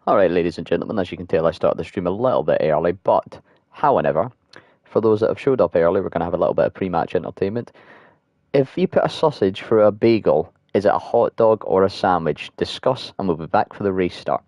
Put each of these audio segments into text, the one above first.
Alright, ladies and gentlemen, as you can tell, I started the stream a little bit early, but, however, for those that have showed up early, we're going to have a little bit of pre-match entertainment. If you put a sausage through a bagel, is it a hot dog or a sandwich? Discuss, and we'll be back for the restart.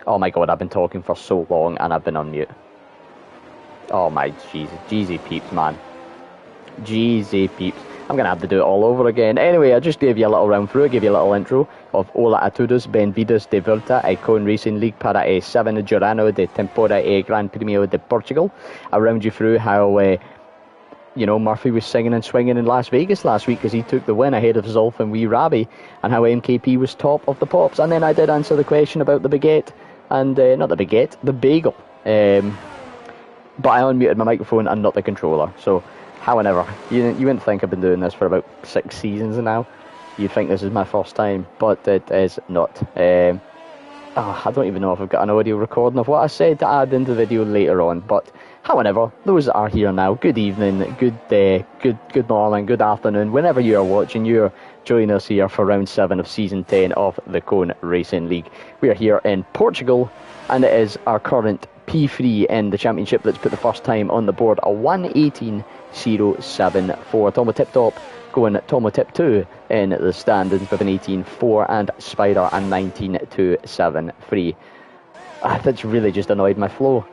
Oh my god, I've been talking for so long and I've been on mute. Oh my Jesus. Jeezy peeps, man. Jeezy peeps. I'm going to have to do it all over again. Anyway, I just gave you a little round through. I gave you a little intro of Ola a todos, bem-vindos de volta a Cone Racing League para a 7 Girano de Temporada e Gran Premio de Portugal. I round you through how, you know, Murphy was singing and swinging in Las Vegas last week because he took the win ahead of Zolf and Wee Rabbi, and how MKP was top of the pops. And then I did answer the question about the baguette, and not the baguette, the bagel. But I unmuted my microphone and not the controller. So, however, you wouldn't think I've been doing this for about 6 seasons now. You'd think this is my first time, but it is not. I don't even know if I've got an audio recording of what I said to add into the video later on. But, however, those that are here now, good evening, good morning, good afternoon, whenever you are watching, you're joining us here for round 7 of season 10 of the Cone Racing League. We are here in Portugal, and it is our current P3 in the championship that's put the first time on the board, a 1:18.074. Tomo Tip Top going Tomo Tip 2 in the standings with an 18.4, and Spider a 19.273. That's really just annoyed my flow.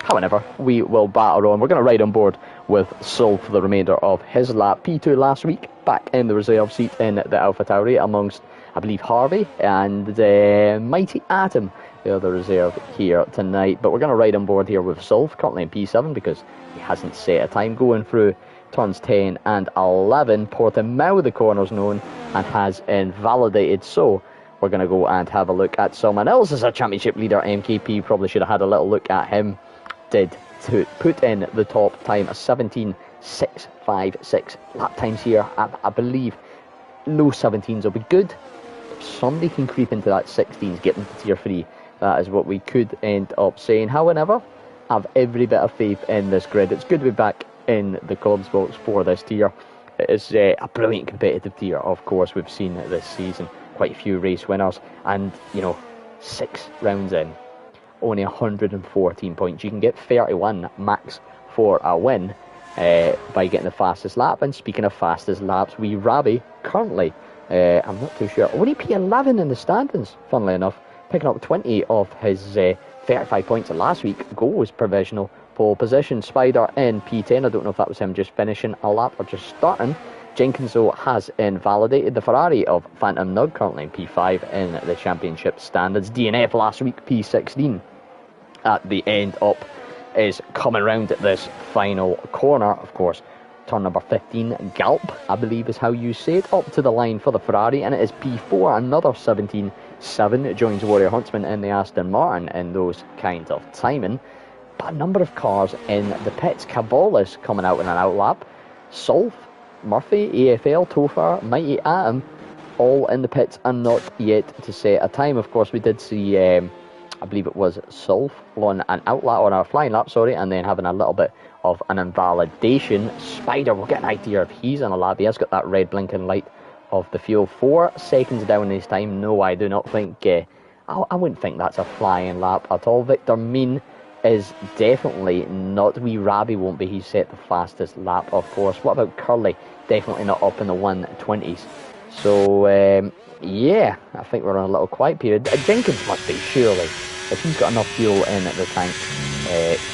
However, we will batter on. We're going to ride on board with Sol for the remainder of his lap. P2 last week, back in the reserve seat in the Alpha Tauri amongst, I believe, Harvey and Mighty Atom, the other reserve here tonight. But we're going to ride on board here with Solf, currently in P7 because he hasn't set a time, going through turns 10 and 11. Portimao, the corner's known, and has invalidated. So we're going to go and have a look at someone else as a championship leader. MKP probably should have had a little look at him. Did to put in the top time, a 17.656 lap times here. I believe low 17s will be good. If somebody can creep into that 16s, get them to tier 3, that is what we could end up saying. However, I have every bit of faith in this grid. It's good to be back in the clubs box for this tier. It is a brilliant competitive tier, of course. We've seen this season quite a few race winners, and you know, 6 rounds in, only 114 points. You can get 31 max for a win by getting the fastest lap. And speaking of fastest laps, Wee Rabbi currently, I'm not too sure, only P11 in the standings, funnily enough, picking up 20 of his 35 points of last week. Goes provisional pole position. Spider in P10. I don't know if that was him just finishing a lap or just starting. Jenkins, though, has invalidated the Ferrari of Phantom Nug, currently in P5 in the championship standards. DNF last week, P16. At the end up is coming round at this final corner, of course. Turn number 15, Galp, I believe is how you say it, up to the line for the Ferrari, and it is P4, another 17.7, joins Warrior Huntsman in the Aston Martin in those kinds of timing. But a number of cars in the pits. Cabolis coming out in an outlap. Solf, Murphy, AFL, Tofar, Mighty Atom, all in the pits and not yet to set a time. Of course, we did see, I believe it was Solf on an outlap, on a flying lap, sorry, and then having a little bit of an invalidation. Spider will get an idea if he's on a lap. He has got that red blinking light of the fuel. 4 seconds down in his time. No, I do not think, I wouldn't think that's a flying lap at all. Victor Mean is definitely not. Wee Rabbi won't be. He's set the fastest lap, of course. What about Curly? Definitely not up in the 120s. So, yeah, I think we're on a little quiet period. Jenkins must be, surely. If he's got enough fuel in the tank,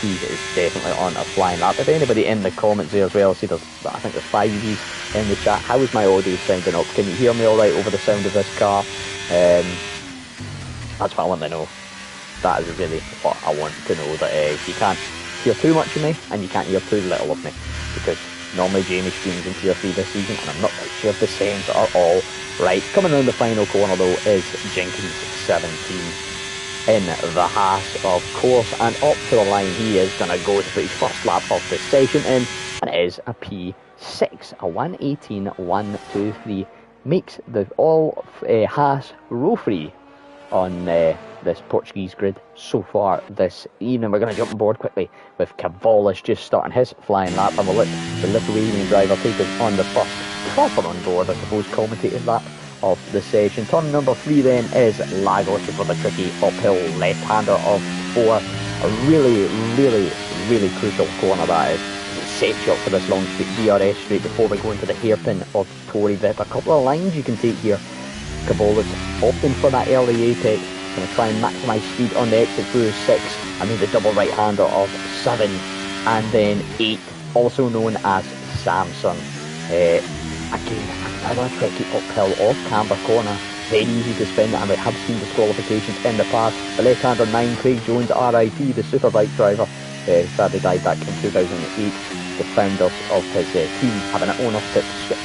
he is definitely on a flying lap. If anybody in the comments there as well, see, I think there's 5 of these in the chat. How is my audio sounding up? Can you hear me alright over the sound of this car? That's what I want to know. That is really what I want to know, that you can't hear too much of me and you can't hear too little of me, because normally Jamie streams in tier 3 this season and I'm not quite sure if the sounds are all right. Coming around the final corner though is Jenkins 17 in the Haas, of course, and up to the line he is going to go to put his first lap of the session in, and it is a P6, a 1:18.123, makes the all Haas row free on this Portuguese grid so far this evening. We're going to jump on board quickly with Cavalis just starting his flying lap, and we'll let the Lithuanian driver take us on the first proper on board, I suppose, commentated lap of the session. Turn number 3 then is Lagos for the tricky uphill left-hander of 4. A really crucial corner that is. Set shot for this long straight, DRS straight, before we go into the hairpin of Tory Vip. A couple of lines you can take here. Cavalis opting for that early apex, Going to try and maximise speed on the exit through 6, and then the double right-hander of 7, and then 8, also known as Samson. Again, another tricky uphill off Camber Corner. Very easy to spin, and we have seen disqualifications in the past. The left-hander 9, Craig Jones, RIP, the superbike driver, sadly died back in 2008. The founders of his team having an ownership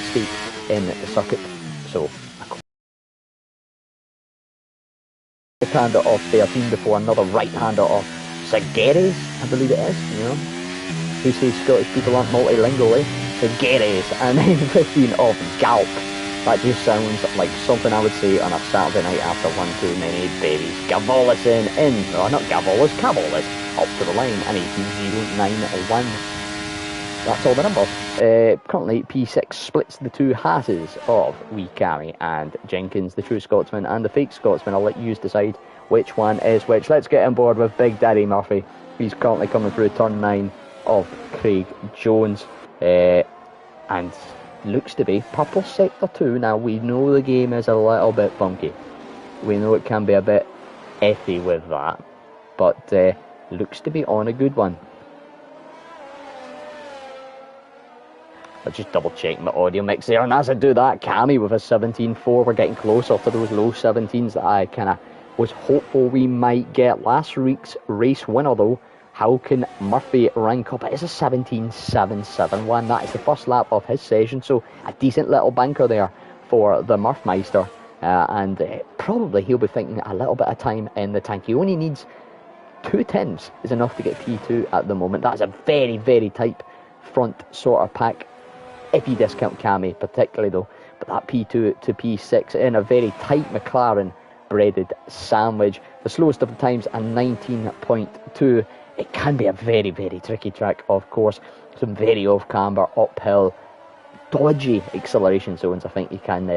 stake in the circuit. So, left-hander of 13 before another right-hander of Segueres, I believe it is, you know. Who says Scottish people aren't multilingual, eh? Segueres, and then 15 of Galp. That just sounds like something I would say on a Saturday night after one too many babies. Gavolis in, no, not Gavolis, Cavolis, up to the line, and 18.091. That's all the numbers. Currently, P6 splits the two Hasses of Wee Cammy and Jenkins, the true Scotsman and the fake Scotsman. I'll let you decide which one is which. Let's get on board with Big Daddy Murphy. He's currently coming through turn 9 of Craig Jones. And looks to be purple sector 2. Now, we know the game is a little bit funky. We know it can be a bit iffy with that. But looks to be on a good one. I'll just double check my audio mix there. And as I do that, Cammy with a 17.4. We're getting closer to those low 17s that I kind of was hopeful we might get. Last week's race winner, though, how can Murphy rank up? It is a 17.771. That is the first lap of his session, so a decent little banker there for the Murphmeister. And probably he'll be thinking a little bit of time in the tank. He only needs 2 tenths is enough to get P2 at the moment. That's a very, very tight front sort of pack, if you discount Cammy particularly though. But that P2 to P6 in a very tight McLaren breaded sandwich. The slowest of the times a 19.2. It can be a very, very tricky track, of course. Some very off-camber, uphill, dodgy acceleration zones, I think you can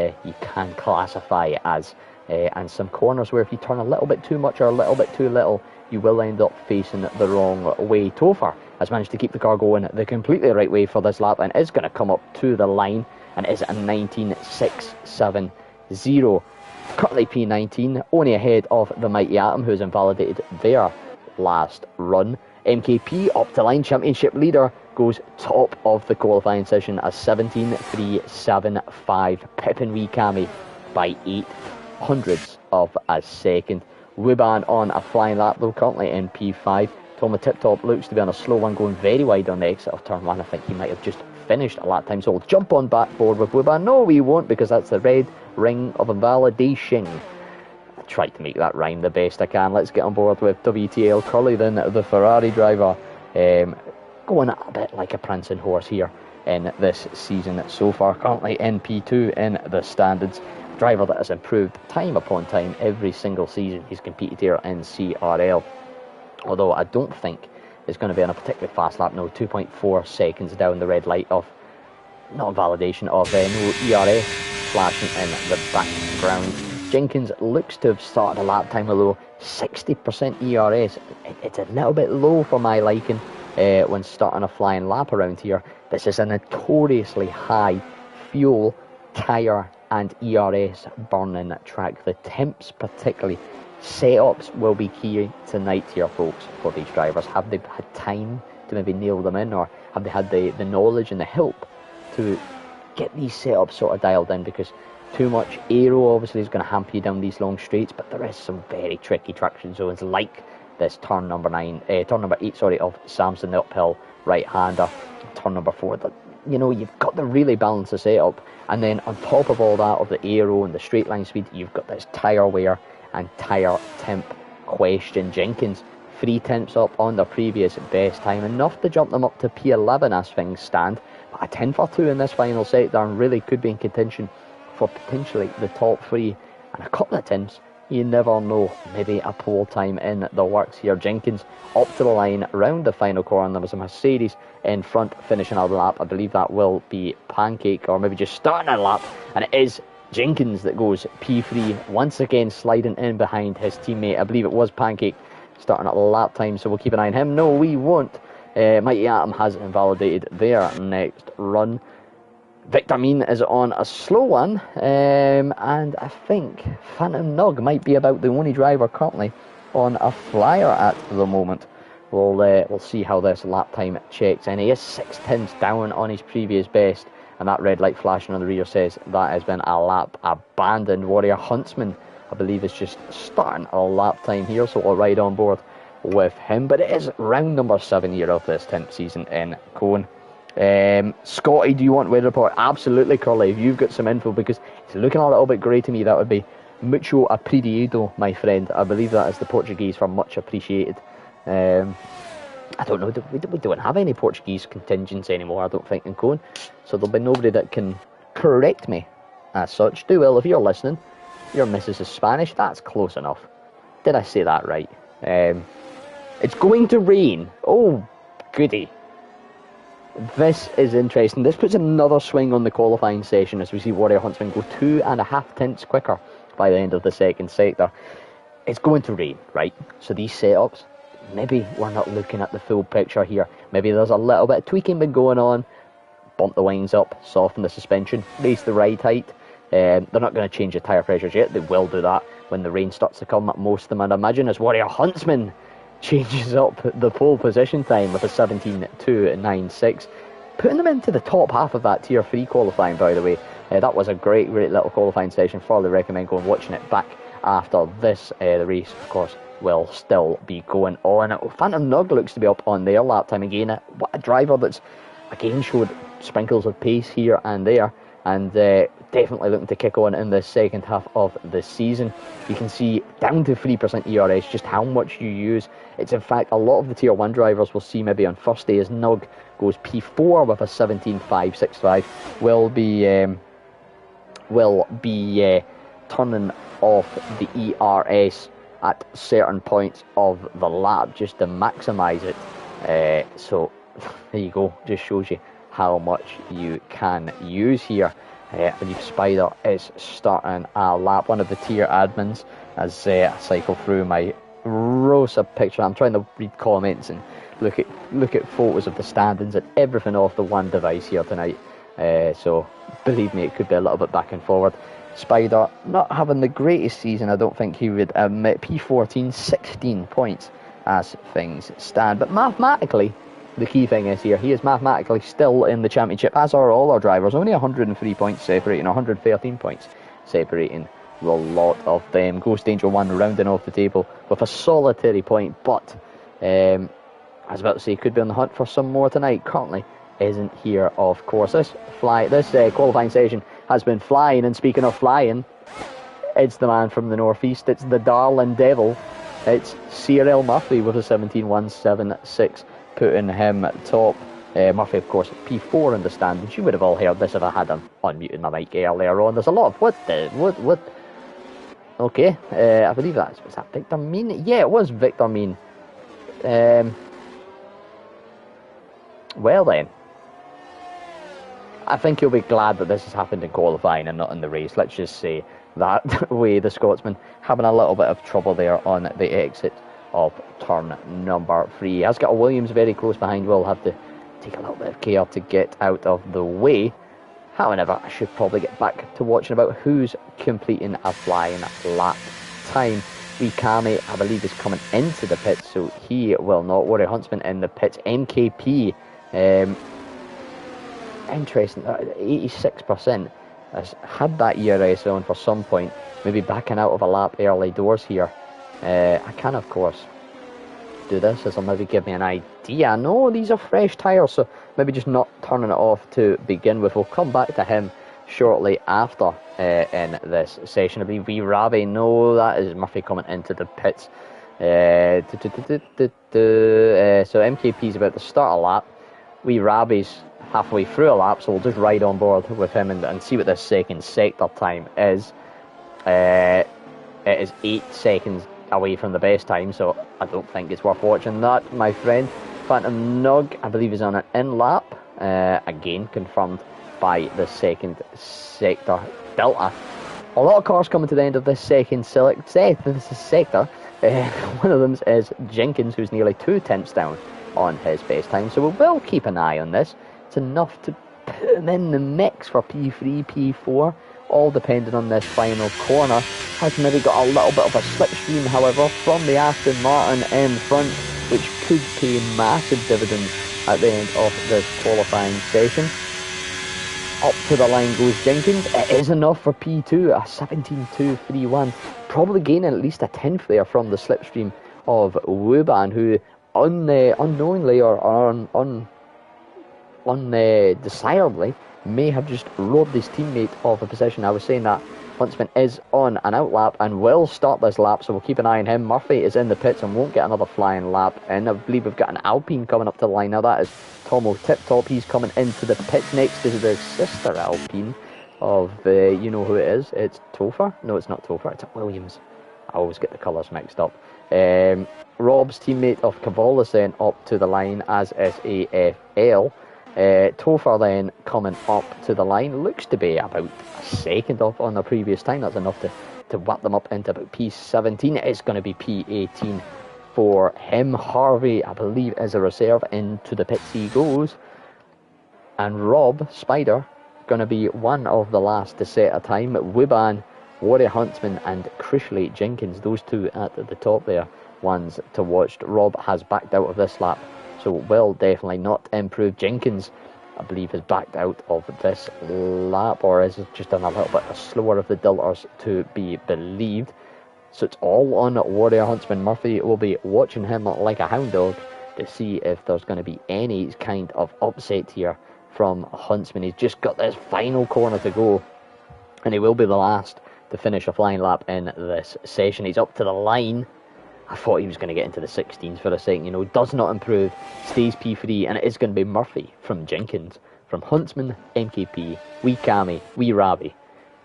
classify as. And some corners where if you turn a little bit too much or a little bit too little, you will end up facing the wrong way. Topher has managed to keep the car going the completely right way for this lap and is going to come up to the line and is at a 19.670. Currently P19, only ahead of the Mighty Atom, who's invalidated their last run. MKP up to line, championship leader, goes top of the qualifying session as 17.375, pipping Wee Cammy by 0.08 of a second. Wuban on a flying lap though, currently in P5. Toma Tip Top looks to be on a slow one, going very wide on the exit of turn 1. I think he might have just finished a lap time, so we'll jump on back board with Wuban. No, we won't, because that's the red ring of invalidation. I tried to make that rhyme the best I can. Let's get on board with WTL Curly then, the Ferrari driver, going a bit like a prancing horse here in this season so far. Currently in P2 in the standards. Driver that has improved time upon time every single season he's competed here in CRL. Although I don't think it's going to be on a particularly fast lap. No, 2.4 seconds down the red light of, not validation of no ERS flashing in the background. Jenkins looks to have started a lap time, although 60% ERS. It's a little bit low for my liking when starting a flying lap around here. This is a notoriously high fuel, tyre and ERS burning track. The temps particularly. Setups will be key tonight here, folks, for these drivers. Have they had time to maybe nail them in, or have they had the knowledge and the help to get these setups sort of dialed in? Because too much aero obviously is going to hamper you down these long straights, but there is some very tricky traction zones like this turn number 8 of Samson, the uphill right-hander, turn number 4. You know, you've got to really balance the setup, and then on top of all that, of the aero and the straight line speed, you've got this tyre wear and tyre temp question. Jenkins 3 tenths up on the previous best time, enough to jump them up to P11 as things stand, but a 10 for 2 in this final sector and really could be in contention for potentially the top 3, and a couple of tenths, you never know, maybe a pole time in the works here. Jenkins up to the line round the final corner. There was a Mercedes in front finishing out the lap. I believe that will be Pancake, or maybe just starting a lap, and it is Jenkins that goes P3, once again sliding in behind his teammate. I believe it was Pancake starting at lap time, so we'll keep an eye on him. No, we won't. Mighty Atom has invalidated their next run. Victor Mean is on a slow one, and I think Phantom Nug might be about the only driver currently on a flyer at the moment. We'll see how this lap time checks in. He is 6 tenths down on his previous best, and that red light flashing on the rear says that has been a lap abandoned. Warrior Huntsman, I believe, is just starting a lap time here, so we'll ride on board with him. But it is round number 7 here of this 10th season in Cone. Scotty, do you want weather report? Absolutely, Curly. If you've got some info, because it's looking a little bit grey to me, that would be mucho apreciado, my friend. I believe that is the Portuguese for much appreciated. I don't know, we don't have any Portuguese contingents anymore, I don't think, in Cone, so there'll be nobody that can correct me as such. Do well, if you're listening, your missus is Spanish, that's close enough. Did I say that right? It's going to rain. Oh, goody. This is interesting. This puts another swing on the qualifying session as we see Warrior Huntsman go 2.5 tenths quicker by the end of the second sector. It's going to rain, right? So these setups, maybe we're not looking at the full picture here. Maybe there's a little bit of tweaking been going on. Bump the wings up, soften the suspension, raise the ride height. They're not going to change the tyre pressures yet. They will do that when the rain starts to come. Most of them, I'd imagine, as Warrior Huntsman changes up the pole position time with a 17.296, putting them into the top half of that Tier 3 qualifying, by the way. That was a great little qualifying session. Thoroughly recommend going watching it back after this. The race, of course, will still be going on. Phantom Nug looks to be up on their lap time again. What a driver that's, again, showed sprinkles of pace here and there, and definitely looking to kick on in the second half of the season. You can see down to 3% ERS just how much you use. It's in fact a lot of the Tier 1 drivers will see maybe on first day as Nug goes P4 with a 17.565 will be turning off the ERS at certain points of the lap just to maximise it. So there you go, just shows you how much you can use here. I believe Spider is starting a lap. One of the tier admins, as I cycle through my rows of picture. I'm trying to read comments and look at photos of the standings and everything off the one device here tonight. So believe me, it could be a little bit back and forward. Spider not having the greatest season, I don't think he would admit. P14, 16 points as things stand. But mathematically, the key thing is here, he is mathematically still in the championship, as are all our drivers. Only 103 points separating, 113 points separating the lot of them. Ghost Angel 1 rounding off the table with a solitary point, but I was about to say, could be on the hunt for some more tonight. Currently isn't here, of course. This qualifying session has been flying, and speaking of flying, it's the man from the northeast, it's the darling devil, it's CRL Murphy with a 17.176, putting him top. Murphy, of course, P4 in the standings. You would have all heard this if I had him unmuted my mic earlier on. There's a lot of what? Okay, I believe was that Victor Mean? Yeah, it was Victor Mean. Well then, I think you'll be glad that this has happened in qualifying and not in the race. Let's just say that way. The Scotsman having a little bit of trouble there on the exit of turn number 3. He has got a Williams very close behind. We'll have to take a little bit of care to get out of the way. However, I should probably get back to watching about who's completing a flying lap time. Kami, I believe, is coming into the pits, so he will not. Warrior Huntsman in the pits. MKP, interesting, 86% has had that ERS on for some point, maybe backing out of a lap early doors here. I can, of course, do this as I'll maybe give me an idea. No, these are fresh tyres, so maybe just not turning it off to begin with. We'll come back to him shortly after in this session. I believe Ravi, no, that is Murphy coming into the pits. So MKP's about to start a lap. Ravi's halfway through a lap, so we'll just ride on board with him and see what this second sector time is. It is 8 seconds away from the best time, so I don't think it's worth watching that, my friend. Phantom Nug, I believe, is on an in lap, again confirmed by the second sector Delta. A lot of cars coming to the end of this second sector. One of them is Jenkins, who's nearly 2 tenths down on his best time, so we will keep an eye on this. It's enough to put him in the mix for P3, P4, all depending on this final corner. Has maybe got a little bit of a slipstream, however, from the Aston Martin in front, which could pay massive dividends at the end of this qualifying session. Up to the line goes Jenkins. It is enough for P2, a 17.231. Probably gaining at least a tenth there from the slipstream of Wuban, who unknowingly or undesirably may have just robbed his teammate of a position. I was saying that Huntsman is on an out lap and will start this lap, so we'll keep an eye on him. Murphy is in the pits and won't get another flying lap in. I believe we've got an Alpine coming up to the line now. That is Tomo Tip Top. He's coming into the pits next to the sister Alpine of, you know who it is. It's Topher. No, it's not Topher. It's Williams. I always get the colours mixed up. Rob's teammate of Cavallis then up to the line, as SAFL. Topher then coming up to the line, looks to be about a second off on the previous time. That's enough to whack them up into about P17. It's going to be P18 for him. Harvey, I believe, is a reserve. Into the pits he goes, and Rob Spider going to be one of the last to set a time. Wuban, Warrior Huntsman and crucially Jenkins, those two at the top there, ones to watch. Rob has backed out of this lap, so will definitely not improve. Jenkins, I believe, has backed out of this lap, or is just on a little bit slower of the dilters to be believed. So it's all on Warrior Huntsman. Murphy will be watching him like a hound dog to see if there's going to be any kind of upset here from Huntsman. He's just got this final corner to go, and he will be the last to finish a flying lap in this session. He's up to the line. I thought he was going to get into the 16s for a second, you know. Does not improve, stays P3, and it is going to be Murphy from Jenkins, from Huntsman, MKP, Wee Cammy, Wee Ravi,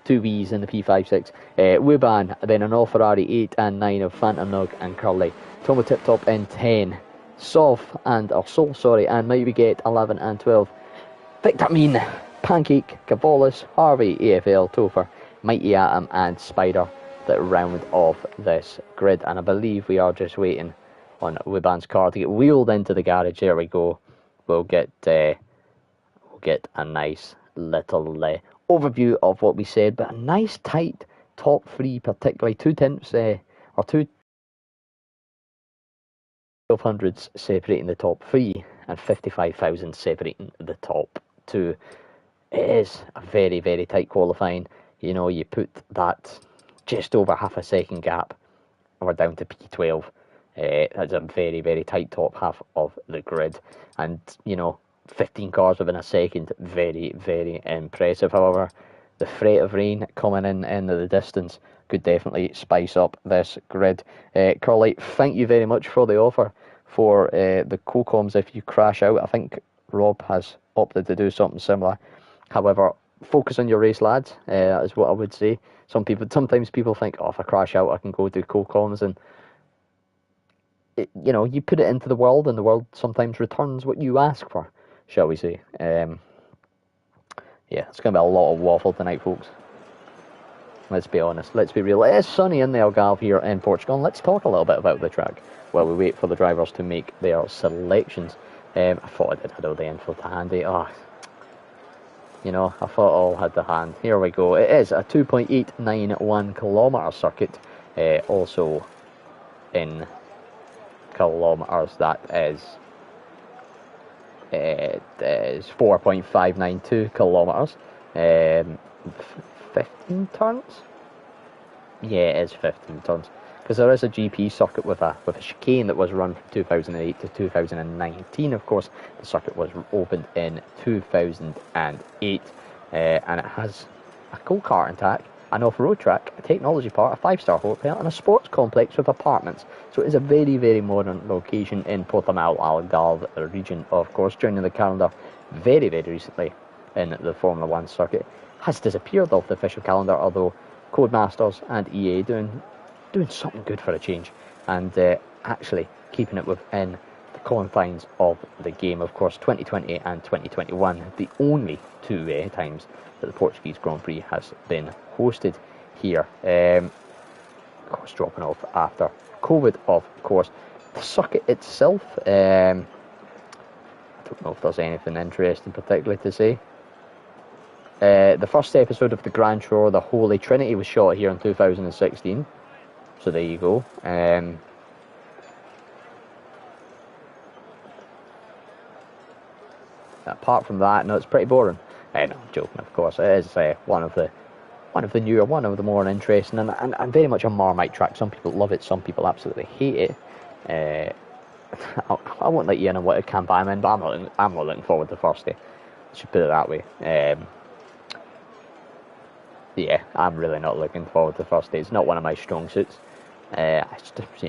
two V's in the P56, Wuban, then an Ferrari 8 and 9 of Phantom Nug and Curly, Tomo Tip Top in 10, Sol, and might we get 11 and 12, Victor Mean, Pancake, Cavallis, Harvey, AFL, Topher, Mighty Atom and Spider that round off this grid. And I believe we are just waiting on Wuban's car to get wheeled into the garage. There we go. We'll get a nice little overview of what we said, but a nice tight top three, particularly 2 tenths or 2 1200s separating the top three and 55,000 separating the top two. It is a very, very tight qualifying. You know, you put that just over half a second gap, and we're down to P12. That's a very, very tight top half of the grid. And, you know, 15 cars within a second, very, very impressive. However, the threat of rain coming in the distance could definitely spice up this grid. Curly, thank you very much for the offer for the co-coms if you crash out. I think Rob has opted to do something similar. However, focus on your race, lads, is what I would say. Sometimes people think, oh, if I crash out, I can go do co-coms, and you know, you put it into the world, and the world sometimes returns what you ask for, shall we say. Yeah, it's going to be a lot of waffle tonight, folks. Let's be honest, let's be real. It is sunny in the Algarve here in Portugal, and let's talk a little bit about the track while we wait for the drivers to make their selections. I thought I did have all the info to handy. You know, I thought I all had the hand. Here we go. It is a 2.891 kilometre circuit. Also in kilometres, that is, it is 4.592 kilometres. 15 turns? Yeah, it is 15 turns. Because there is a GP circuit with a chicane that was run from 2008 to 2019. Of course, the circuit was opened in 2008, and it has a go-karting track, an off-road track, a technology park, a 5-star hotel, and a sports complex with apartments. So it is a very, very modern location in Portimao, Algarve region. Of course, joining the calendar very, very recently in the Formula 1 circuit. Has disappeared off the official calendar, although Codemasters and EA doing something good for a change, and actually keeping it within the confines of the game. Of course, 2020 and 2021, the only two times that the Portuguese Grand Prix has been hosted here. Of course, dropping off after COVID, of course. The circuit itself, I don't know if there's anything interesting particularly to say. The first episode of the Grand Tour, The Holy Trinity, was shot here in 2016. So there you go. Apart from that, no, it's pretty boring. No, I'm joking, of course. It is one of the newer, one of the more interesting, and very much a Marmite track. Some people love it, some people absolutely hate it. I won't let you in on what camp I'm in, but I'm not looking forward to the first day. Let's just put it that way. Yeah, I'm really not looking forward to the first day. It's not one of my strong suits. It's just,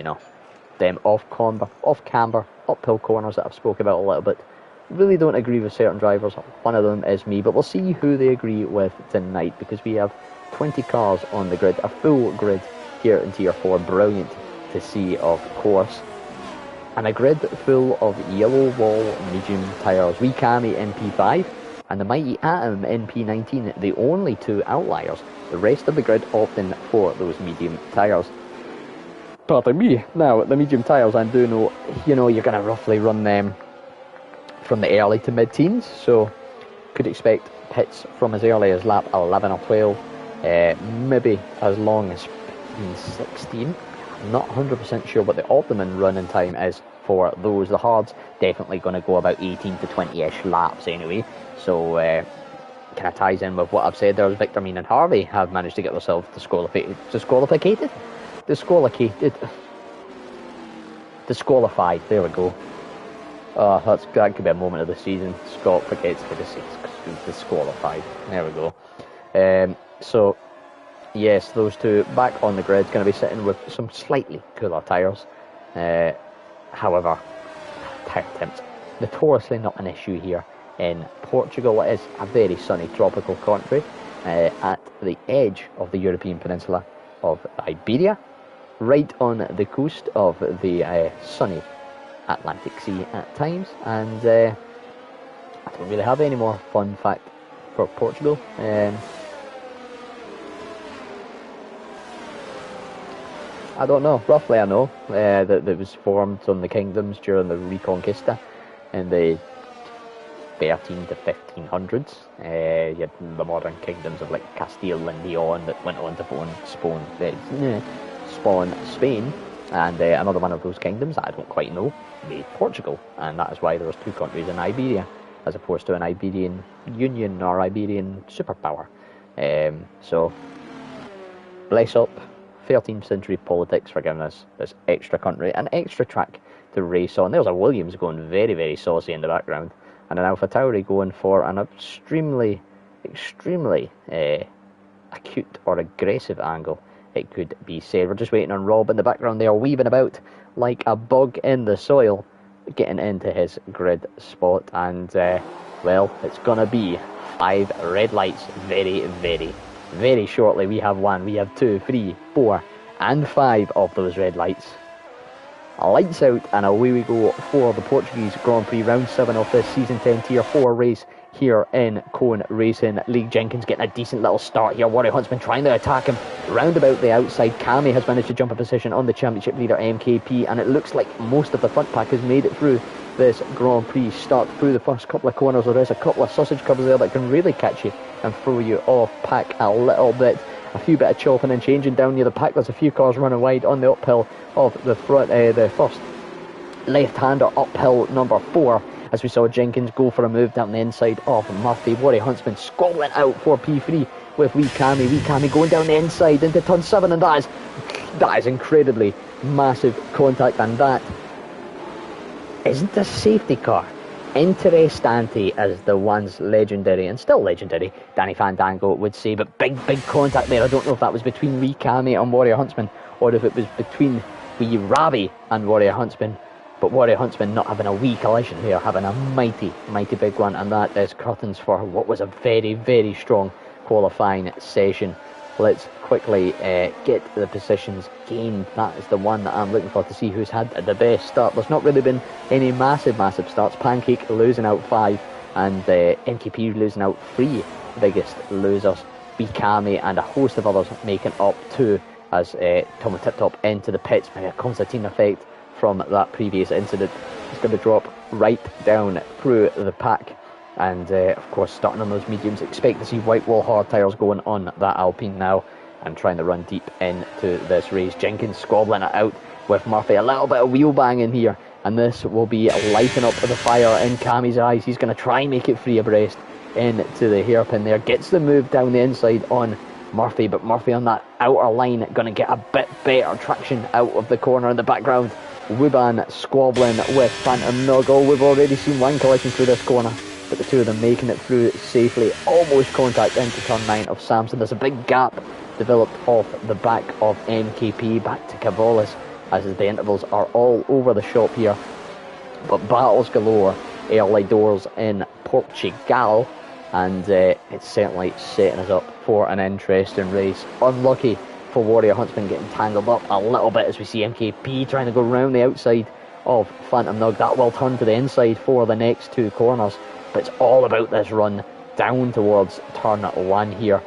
them off-camber, uphill corners that I've spoken about a little bit. Really don't agree with certain drivers. One of them is me, but we'll see who they agree with tonight, because we have 20 cars on the grid, a full grid here in Tier 4. Brilliant to see, of course. And a grid full of yellow wall medium tyres. Wikami MP5 and the mighty Atom NP19, the only two outliers. The rest of the grid opting for those medium tyres. Pardon me. Now, the medium tyres, I do know, you're going to roughly run them from the early to mid-teens, so could expect pits from as early as lap 11 or 12, maybe as long as 16. I'm not 100% sure what the optimum running time is for those. The hards definitely going to go about 18 to 20-ish laps anyway, so kind of ties in with what I've said there. Victor, Mean and Harvey have managed to get themselves disqualified. There we go. That could be a moment of the season. Scott forgets to say disqualified. There we go. So, yes, those two back on the grid, going to be sitting with some slightly cooler tyres. However, tyre temps, notoriously not an issue here in Portugal. It is a very sunny tropical country at the edge of the European peninsula of Iberia, right on the coast of the sunny Atlantic Sea at times, and I don't really have any more fun fact for Portugal. I don't know. Roughly, I know that it was formed on the kingdoms during the Reconquista in the 13 to 1500s. You had the modern kingdoms of like Castile and Leon that went on to spawn Spain. And another one of those kingdoms that I don't quite know made Portugal, and that is why there was two countries in Iberia as opposed to an Iberian Union or Iberian superpower. So bless up 13th century politics for giving us this extra country, an extra track to race on. There's a Williams going very, very saucy in the background, and an AlphaTauri going for an extremely acute or aggressive angle, it could be said. We're just waiting on Rob in the background there, weaving about like a bug in the soil, getting into his grid spot. And, well, it's going to be 5 red lights very, very, very shortly. We have 1, we have 2, 3, 4, and 5 of those red lights. Lights out, and away we go for the Portuguese Grand Prix, round 7 of this Season 10 Tier 4 race here in Cone Racing League. Jenkins getting a decent little start here. Warrior Huntsman trying to attack him round about the outside. Kami has managed to jump a position on the championship leader MKP, and it looks like most of the front pack has made it through this Grand Prix start. Through the first couple of corners, there is a couple of sausage covers there that can really catch you and throw you off pack a little bit. A few bit of chopping and changing down near the pack. There's a few cars running wide on the uphill of the front, the first left-hander uphill number 4, as we saw Jenkins go for a move down the inside of Murphy. Warrior Huntsman squalling out for P3 with Wikami going down the inside into turn 7, and that is incredibly massive contact, and that isn't a safety car. Interessante, as the once legendary and still legendary Danny Fandango would say, but big contact there. I don't know if that was between Wikami and Warrior Huntsman, or if it was between wee Ravi and Warrior Huntsman, but Warrior Huntsman not having a wee collision here, having a mighty big one, and that is curtains for what was a very strong qualifying session. Let's quickly get the positions gained. That is the one that I'm looking for, to see who's had the best start. There's not really been any massive starts. Pancake losing out 5, and NKP losing out 3 biggest losers. Wikami and a host of others making up 2, as Tom Tip Top into the pits. Maybe a Constantine effect from that previous incident. It's going to drop right down through the pack, And of course, starting on those mediums, expect to see white wall hard tyres going on that Alpine now, and trying to run deep into this race. Jenkins squabbling it out with Murphy. A little bit of wheel banging here, and this will be lighting up the fire in Cammy's eyes. He's going to try and make it free abreast into the hairpin there. Gets the move down the inside on Murphy, but Murphy on that outer line going to get a bit better traction out of the corner in the background. Wuban squabbling with Phantom Nuggle. We've already seen one collision through this corner, but the two of them making it through safely. Almost contact into turn 9 of Samson. There's a big gap developed off the back of MKP back to Cavolis, as the intervals are all over the shop here. But battles galore early doors in Portugal, and it's certainly setting us up for an interesting race. Unlucky for Warrior Huntsman getting tangled up a little bit as we see MKP trying to go round the outside of Phantom Nug. That will turn to the inside for the next two corners, but it's all about this run down towards turn 1 here.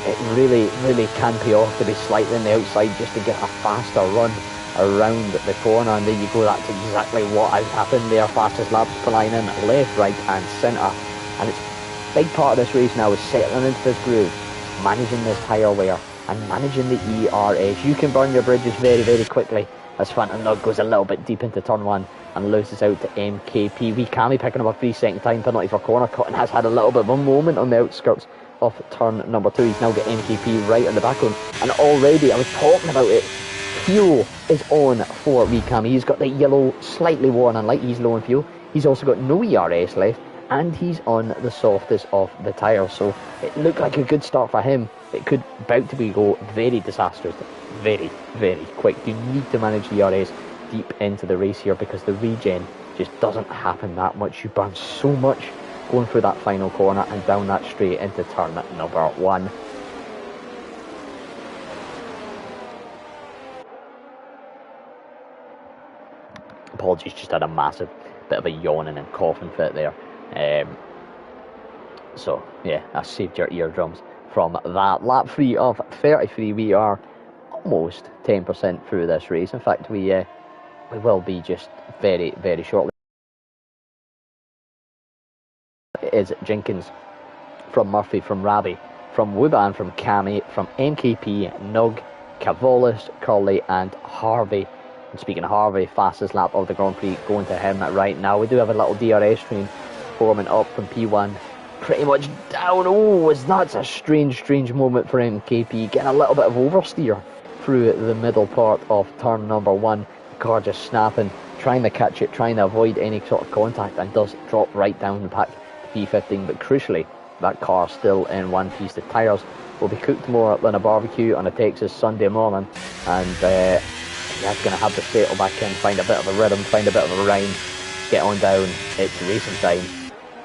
It really can pay off to be slightly on the outside just to get a faster run around the corner, and there you go. That's exactly what has happened there. Fastest laps flying in left, right and centre, and it's a big part of this race now is settling into this groove, managing this tyre wear and managing the ERS. You can burn your bridges very quickly as Phantom Nug goes a little bit deep into turn 1 and loses out to MKP. Wee Cammy picking up a 3-second time penalty for corner cut and has had a little bit of a moment on the outskirts of turn number 2. He's now got MKP right on the back on, and already I was talking about it. Fuel is on for Wee Cammy. He's got the yellow slightly worn light. He's low on fuel. He's also got no ERS left, and he's on the softest of the tyres, so it looked like a good start for him. It could about to be go very disastrous, very quick. You need to manage the ERS deep into the race here, because the regen just doesn't happen that much. You burn so much going through that final corner and down that straight into turn number 1. Apologies, just had a massive bit of a yawning and coughing fit there. So yeah, I saved your eardrums from that. Lap 3 of 33. We are almost 10% through this race. In fact, we will be just very shortly. It is Jenkins, from Murphy, from Rabi, from Wuban, from Cammy, from MKP, Nug, Cavolis, Curley and Harvey. And speaking of Harvey, fastest lap of the Grand Prix going to him right now. We do have a little DRS train forming up from P1 pretty much down. Oh, that's a strange moment for MKP, getting a little bit of oversteer through the middle part of turn number 1. The car just snapping, trying to catch it, trying to avoid any sort of contact, and does drop right down the pack to P15. But crucially, that car still in one piece. The tyres will be cooked more than a barbecue on a Texas Sunday morning, and that's going to have to settle back in, find a bit of a rhythm, find a bit of a rhyme, get on down. It's racing time.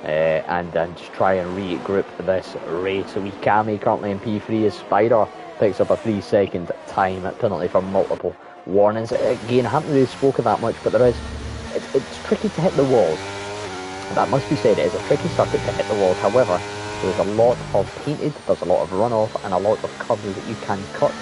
And just try and regroup this race. So we Cammy currently in P3 as Spider picks up a 3-second time penalty for multiple warnings. Again, I haven't really spoken that much, but it's tricky to hit the walls. That must be said, it is a tricky circuit to hit the walls. However, there's a lot of painted, there's a lot of runoff, and a lot of curves that you can cut,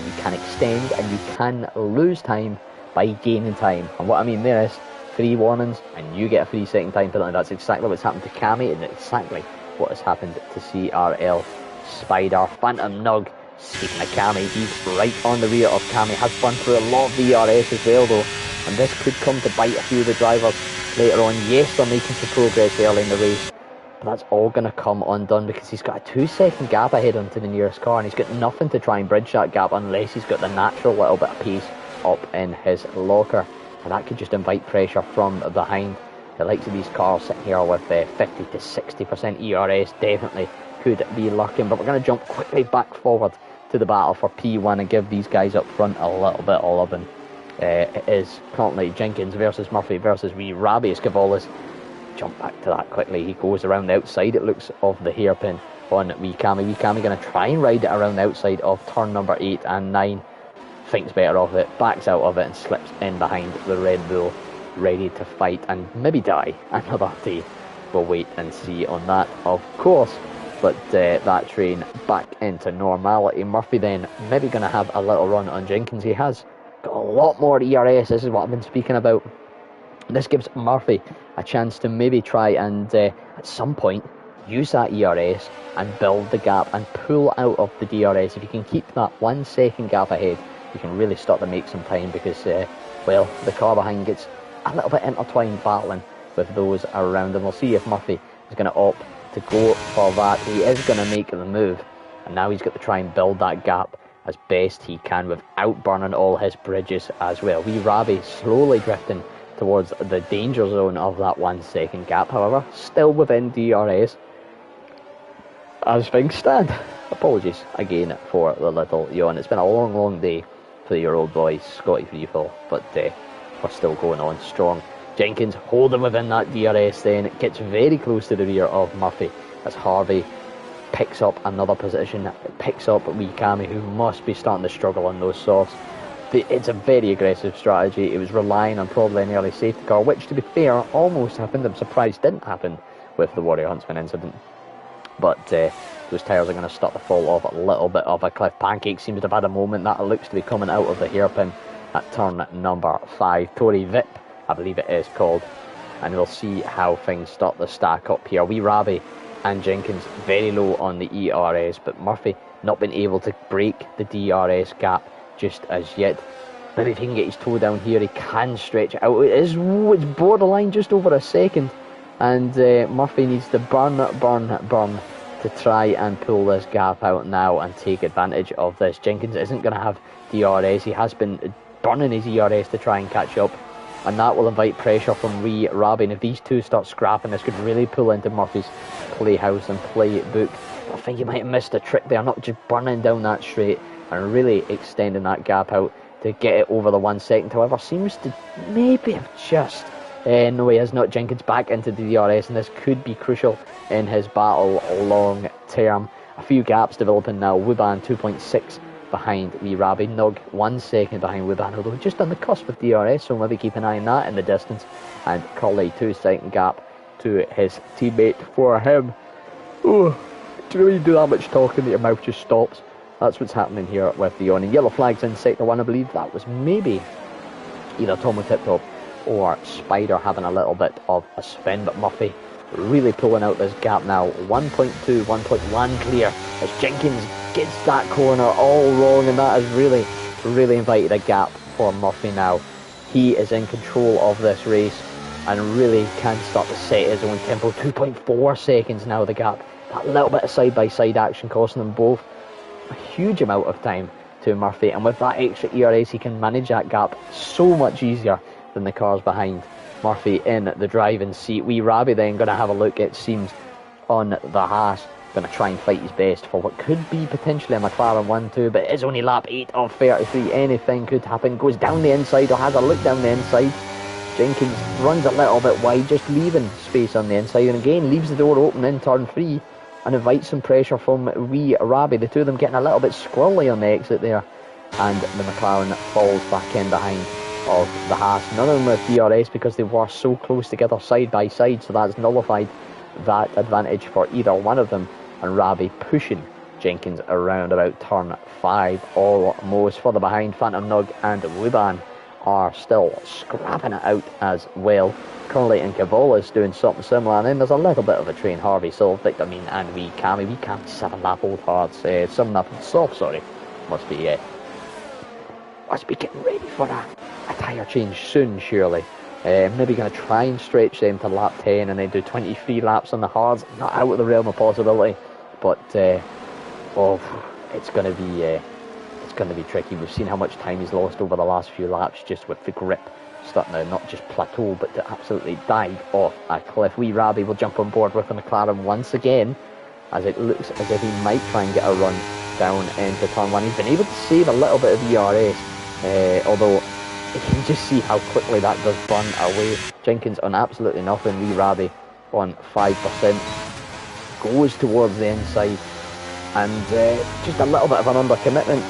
you can extend, and you can lose time by gaining time. And what I mean there is 3 warnings and you get a 3-second time penalty. That's exactly what's happened to Cammy, and exactly what has happened to CRL Spider. Phantom Nug, speaking of Cammy, he's right on the rear of Cammy, has run through a lot of the ERS as well though, and this could come to bite a few of the drivers later on. Yes, they're making some progress early in the race, but that's all going to come undone because he's got a 2-second gap ahead onto the nearest car, and he's got nothing to try and bridge that gap unless he's got the natural little bit of pace up in his locker. And that could just invite pressure from behind. The likes of these cars sitting here with 50 to 60% ERS definitely could be lurking. But we're going to jump quickly back forward to the battle for P1 and give these guys up front a little bit of loving. It is currently Jenkins versus Murphy versus wee Rabius Cavolis. Jump back to that quickly. He goes around the outside, it looks, of the hairpin on wee Cammy. Wee Cammy going to try and ride it around the outside of turn number 8 and 9. Thinks better of it, backs out of it and slips in behind the Red Bull, ready to fight and maybe die another day. We'll wait and see on that, of course. But that train back into normality. Murphy then maybe going to have a little run on Jenkins. He has got a lot more ERS. This is what I've been speaking about. This gives Murphy a chance to maybe try and at some point use that ERS and build the gap and pull out of the DRS. If you can keep that 1 second gap ahead, you can really start to make some time, because well, the car behind gets a little bit intertwined battling with those around him. We'll see if Murphy is going to opt to go for that. He is going to make the move, and now he's got to try and build that gap as best he can without burning all his bridges as well. Wee Ravi slowly drifting towards the danger zone of that 1 second gap, however, still within DRS as things stand. Apologies again for the little yawn. It's been a long day for your old boy Scotty Freefall, but we're still going on strong. Jenkins holding within that DRS, then it gets very close to the rear of Murphy as Harvey picks up another position, picks up wee Cammy, who must be starting to struggle on those softs. It's a very aggressive strategy. It was relying on probably an early safety car, which, to be fair, almost happened. I'm surprised didn't happen with the Warrior Huntsman incident. But those tyres are going to start to fall off a little bit of a cliff. Pancake seems to have had a moment. That looks to be coming out of the hairpin at turn number 5. Tory Vip, I believe it is called. And we'll see how things start to stack up here. Wee Ravi and Jenkins very low on the ERS, but Murphy not been able to break the DRS gap just as yet. Maybe if he can get his toe down here, he can stretch it out. It's borderline just over a second, and Murphy needs to burn to try and pull this gap out now and take advantage of this. Jenkins isn't going to have DRS. He has been burning his ERS to try and catch up, and that will invite pressure from Wee Ravi. And if these two start scrapping, this could really pull into Murphy's playhouse and playbook. I think he might have missed a trick there, not just burning down that straight and really extending that gap out to get it over the 1 second. However, seems to maybe have just no, he has not. Jenkins back into the DRS, and this could be crucial in his battle long term. A few gaps developing now. Wuban 2.6 behind Wee Ravi. Nug 1 second behind Wuban, although just on the cusp of DRS, so maybe keep an eye on that in the distance. And Curley 2 second gap to his teammate for him. Oh, to really do that much talking that your mouth just stops. That's what's happening here with the yawning. Yellow flags in sector 1. I believe that was maybe either Tomo Tip Top or Spider having a little bit of a spin, but Murphy really pulling out this gap now. 1.2, 1.1 clear as Jenkins gets that corner all wrong, and that has really invited a gap for Murphy now. He is in control of this race and really can start to set his own tempo. 2.4 seconds now the gap. That little bit of side-by-side action costing them both a huge amount of time to Murphy, and with that extra ERS he can manage that gap so much easier than the cars behind Murphy in the driving seat. Wee Ravi then going to have a look, it seems, on the Haas. Going to try and fight his best for what could be potentially a McLaren 1-2, but it is only lap 8 of 33. Anything could happen. Goes down the inside, or has a look down the inside. Jenkins runs a little bit wide, just leaving space on the inside, and again leaves the door open in turn 3 and invites some pressure from Wee Ravi. The two of them getting a little bit squirrely on the exit there, and the McLaren falls back in behind of the Haas. None of them with DRS because they were so close together side by side, so that's nullified that advantage for either one of them, and Ravi pushing Jenkins around about turn 5 almost. Further behind, Phantom Nug and Wuban are still scrapping it out as well. Curley and Cavola's doing something similar, and then there's a little bit of a train. Harvey Soft, Victor Mean and Wee Cammy 7 lap old hards, 7 lap soft, sorry, must be getting ready for a tyre change soon, surely. Maybe going to try and stretch them to lap 10 and then do 23 laps on the hards. Not out of the realm of possibility, but it's going to be tricky. We've seen how much time he's lost over the last few laps just with the grip starting to not just plateau but to absolutely dive off a cliff. Wee Ravi will jump on board with the McLaren once again, as it looks as if he might try and get a run down into turn 1. He's been able to save a little bit of ERS, although you can just see how quickly that does burn away. Jenkins on absolutely nothing. Wee Ravi on 5%. Goes towards the inside, and just a little bit of an undercommitment.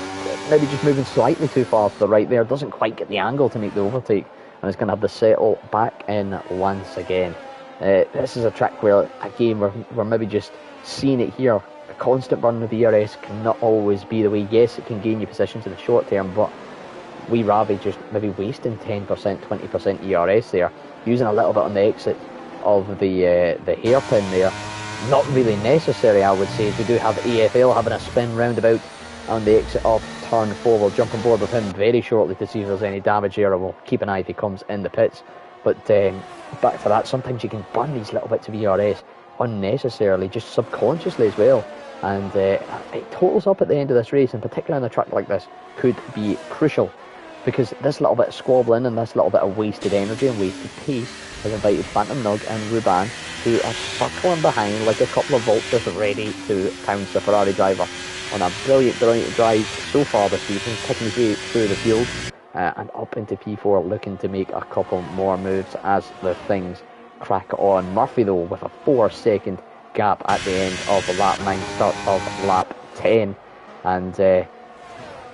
Maybe just moving slightly too far to the right there. Doesn't quite get the angle to make the overtake, and it's going to have to settle back in once again. This is a track where, again, we're maybe just seeing it here. A constant burn of ERS cannot always be the way. Yes, it can gain you positions in the short term, but Wee Ravi just maybe wasting 10%, 20% ERS there using a little bit on the exit of the hairpin there. Not really necessary, I would say, as we do have EFL having a spin roundabout on the exit of turn 4. We'll jump on board with him very shortly to see if there's any damage here, and we'll keep an eye if he comes in the pits. But back to that, sometimes you can burn these little bits of ERS unnecessarily, just subconsciously as well. And it totals up at the end of this race, and particularly on a track like this, could be crucial. Because this little bit of squabbling and this little bit of wasted energy and wasted pace has invited Phantom Nug and Ruban, who are circling behind like a couple of vultures ready to pounce the Ferrari driver on a brilliant drive so far this season, picking his way through the field and up into P4, looking to make a couple more moves as the things crack on. Murphy, though, with a 4-second gap at the end of lap 9, start of lap 10, and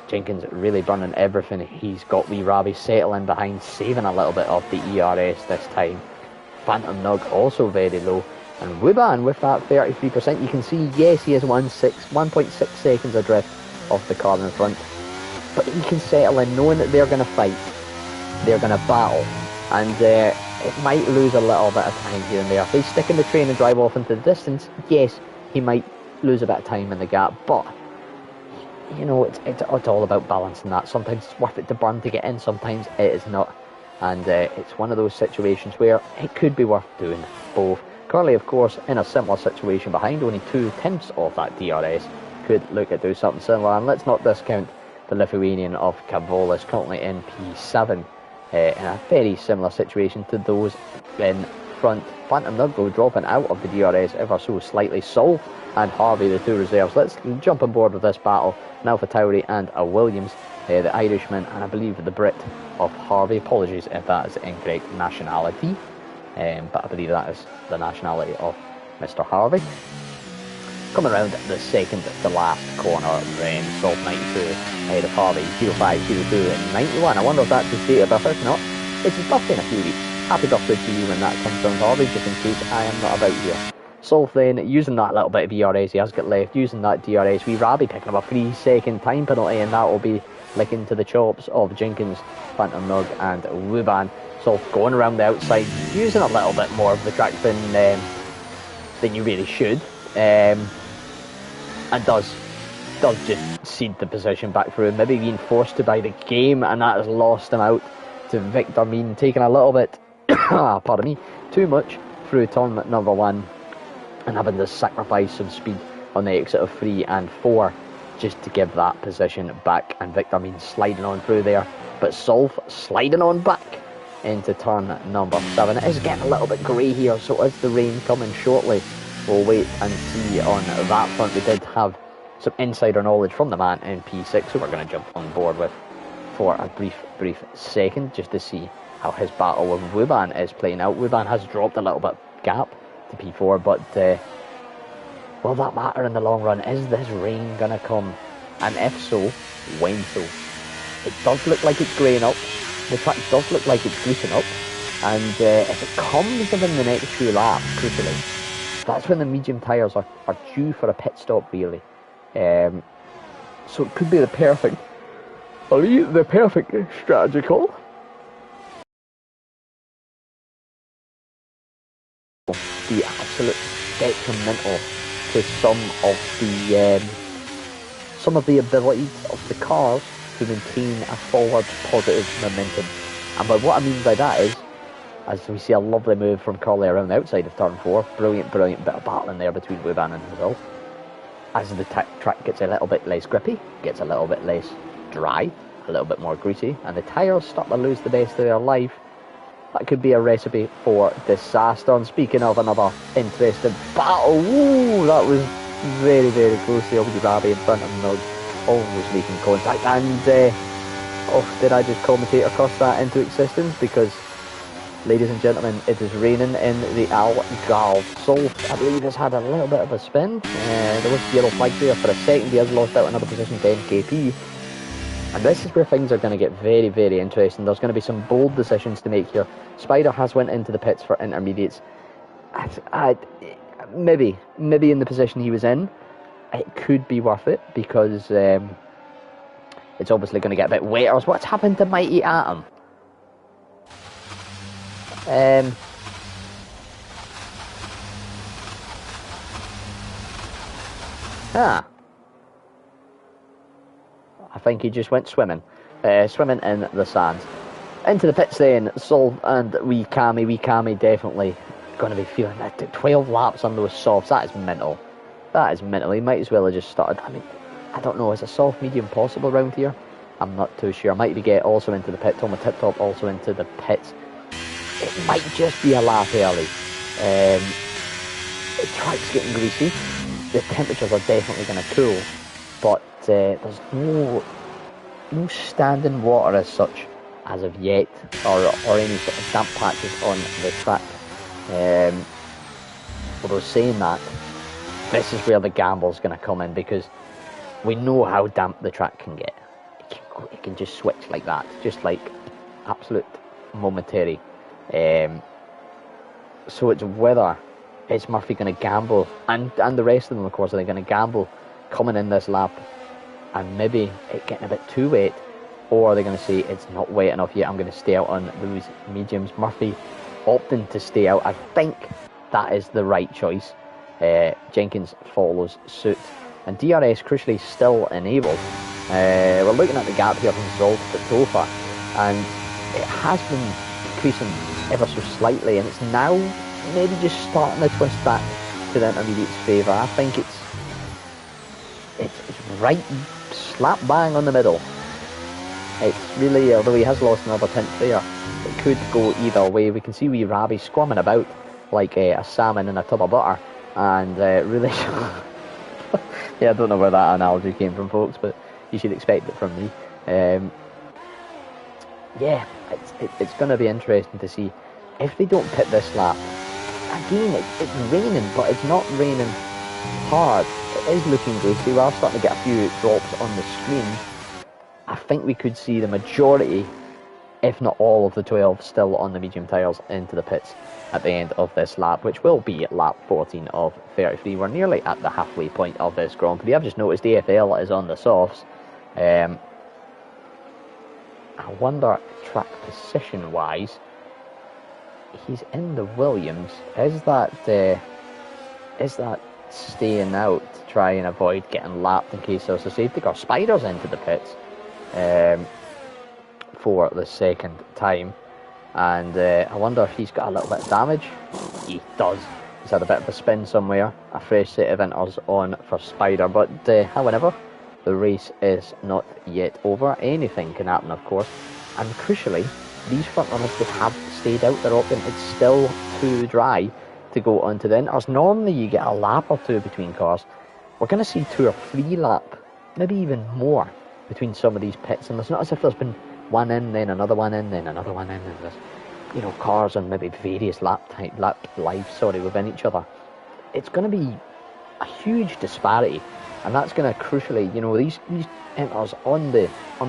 Jenkins really burning everything he's got. Wee Rabi settling behind, saving a little bit of the ERS this time. Phantom Nug also very low. And Wuban with that 33%, you can see, yes, he is 1.6 seconds adrift off the car in front. But he can settle in knowing that they're going to fight. They're going to battle. And it might lose a little bit of time here and there. If they stick in the train and drive off into the distance, yes, he might lose a bit of time in the gap. But you know, it's all about balancing that. Sometimes it's worth it to burn to get in, sometimes it is not. And it's one of those situations where it could be worth doing both. Currently, of course, in a similar situation behind, only 2/10 of that DRS, could look at doing something similar. And let's not discount the Lithuanian of Kavolis, currently in P7, in a very similar situation to those in front. Phantom Nug dropping out of the DRS ever so slightly. Solf and Harvey, the two reserves. Let's jump on board with this battle. Now for Tauri and a Williams, the Irishman, and I believe the Brit of Harvey. Apologies if that is the incorrect nationality, but I believe that is the nationality of Mr. Harvey. Coming around the second to last corner, then Solf 92 ahead of Harvey, 05, 02 and 91. I wonder if that's his date of birth. If not, it's his birthday in a few weeks. Happy birthday to you when that comes down, Harvey, just in case I am not about here. Solf then, using that little bit of ERS he has got left, using that DRS, wee Rabi picking up a 3-second time penalty, and that will be licking to the chops of Jenkins, Phantom Nug and Wuban. Solf going around the outside, using a little bit more of the track than you really should, and does just cede the position back through, maybe being forced to by the game, and that has lost him out to Victor Mean, taking a little bit, pardon me, too much through turn number 1, and having to sacrifice some speed on the exit of 3 and 4 just to give that position back. And Victor Mean sliding on through there, but Solf sliding on back into turn number 7. It is getting a little bit grey here, so is the rain coming shortly? We'll wait and see on that front. We did have some insider knowledge from the man in P6, so we're going to jump on board with for a brief second just to see how his battle with Wuban is playing out. Wuban has dropped a little bit gap to P4, but will that matter in the long run? Is this rain going to come? And if so, when so? It does look like it's greying up. The track does look like it's greasing up. And if it comes within the next few laps, crucially, that's when the medium tyres are due for a pit stop, really. So it could be the perfect strategy call. Be absolute detrimental to some of the abilities of the cars to maintain a forward positive momentum. And by what I mean by that is, as we see a lovely move from Corley around the outside of turn 4, brilliant bit of battling there between Wuban and himself. As the track gets a little bit less grippy, gets a little bit less dry, a little bit more greasy, and the tyres start to lose the best of their life, that could be a recipe for disaster. And speaking of another interesting battle, ooh, that was very close. The obviously Rabi in front of Nug, almost making contact. And did I just commentate across that into existence? Because, ladies and gentlemen, it is raining in the Algarve. Solf, I believe, has had a little bit of a spin. There was yellow flag there for a second. He has lost out another position to NKP. And this is where things are going to get very interesting. There's going to be some bold decisions to make here. Spider has went into the pits for intermediates. Maybe in the position he was in, it could be worth it, because it's obviously going to get a bit wetter. What's happened to Mighty Atom? I think he just went swimming. Swimming in the sands. Into the pits then, Sol and wee Cammy definitely going to be feeling that. 12 laps on those softs, that is mental. That is mental. He might as well have just started. I mean, I don't know, is a soft medium possible around here? I'm not too sure. Might be get also into the pit. Thomas Tip Top also into the pits. It might just be a lap early. The track's getting greasy. The temperatures are definitely going to cool, but there's no standing water as such as of yet, or any sort of damp patches on the track. Although saying that, this is where the gamble's going to come in, because we know how damp the track can get. It can just switch like that, just like absolute momentary. So it's whether is Murphy going to gamble, and the rest of them, of course, are they going to gamble coming in this lap and maybe it getting a bit too wet, or are they going to say it's not wet enough yet, I'm going to stay out on those mediums? Murphy opting to stay out. I think that is the right choice. Jenkins follows suit, and DRS crucially still enabled. We're looking at the gap here from Zolt to Topher, and it has been increasing ever so slightly, and it's now maybe just starting to twist back to the intermediate's favour. I think it's right slap bang on the middle. It's really, although he has lost another tenth there, it could go either way. We can see wee Ravi squirming about like a salmon in a tub of butter, and really yeah, I don't know where that analogy came from, folks, but you should expect it from me. Yeah, it's going to be interesting to see if they don't pit this lap. Again, it's raining, but it's not raining hard. It is looking greasy. We are starting to get a few drops on the screen. I think we could see the majority, if not all of the 12 still on the medium tyres into the pits at the end of this lap, which will be at lap 14 of 33. We're nearly at the halfway point of this Grand Prix. I've just noticed AFL is on the softs. I wonder, track position wise, he's in the Williams. Is that staying out to try and avoid getting lapped in case there's a safety car? Spider's into the pits for the second time, and I wonder if he's got a little bit of damage. He does. He's had a bit of a spin somewhere. A fresh set of inters on for Spider, but however, the race is not yet over. Anything can happen, of course, and crucially, these front runners, they have stayed out their option. It's still too dry to go onto the inters. Normally you get a lap or two between cars. We're going to see 2 or 3 lap, maybe even more, between some of these pits, and it's not as if there's been one in, then another one in, then another one in, and there's, cars on maybe various lap lives within each other. It's going to be a huge disparity, and that's going to crucially, these inters on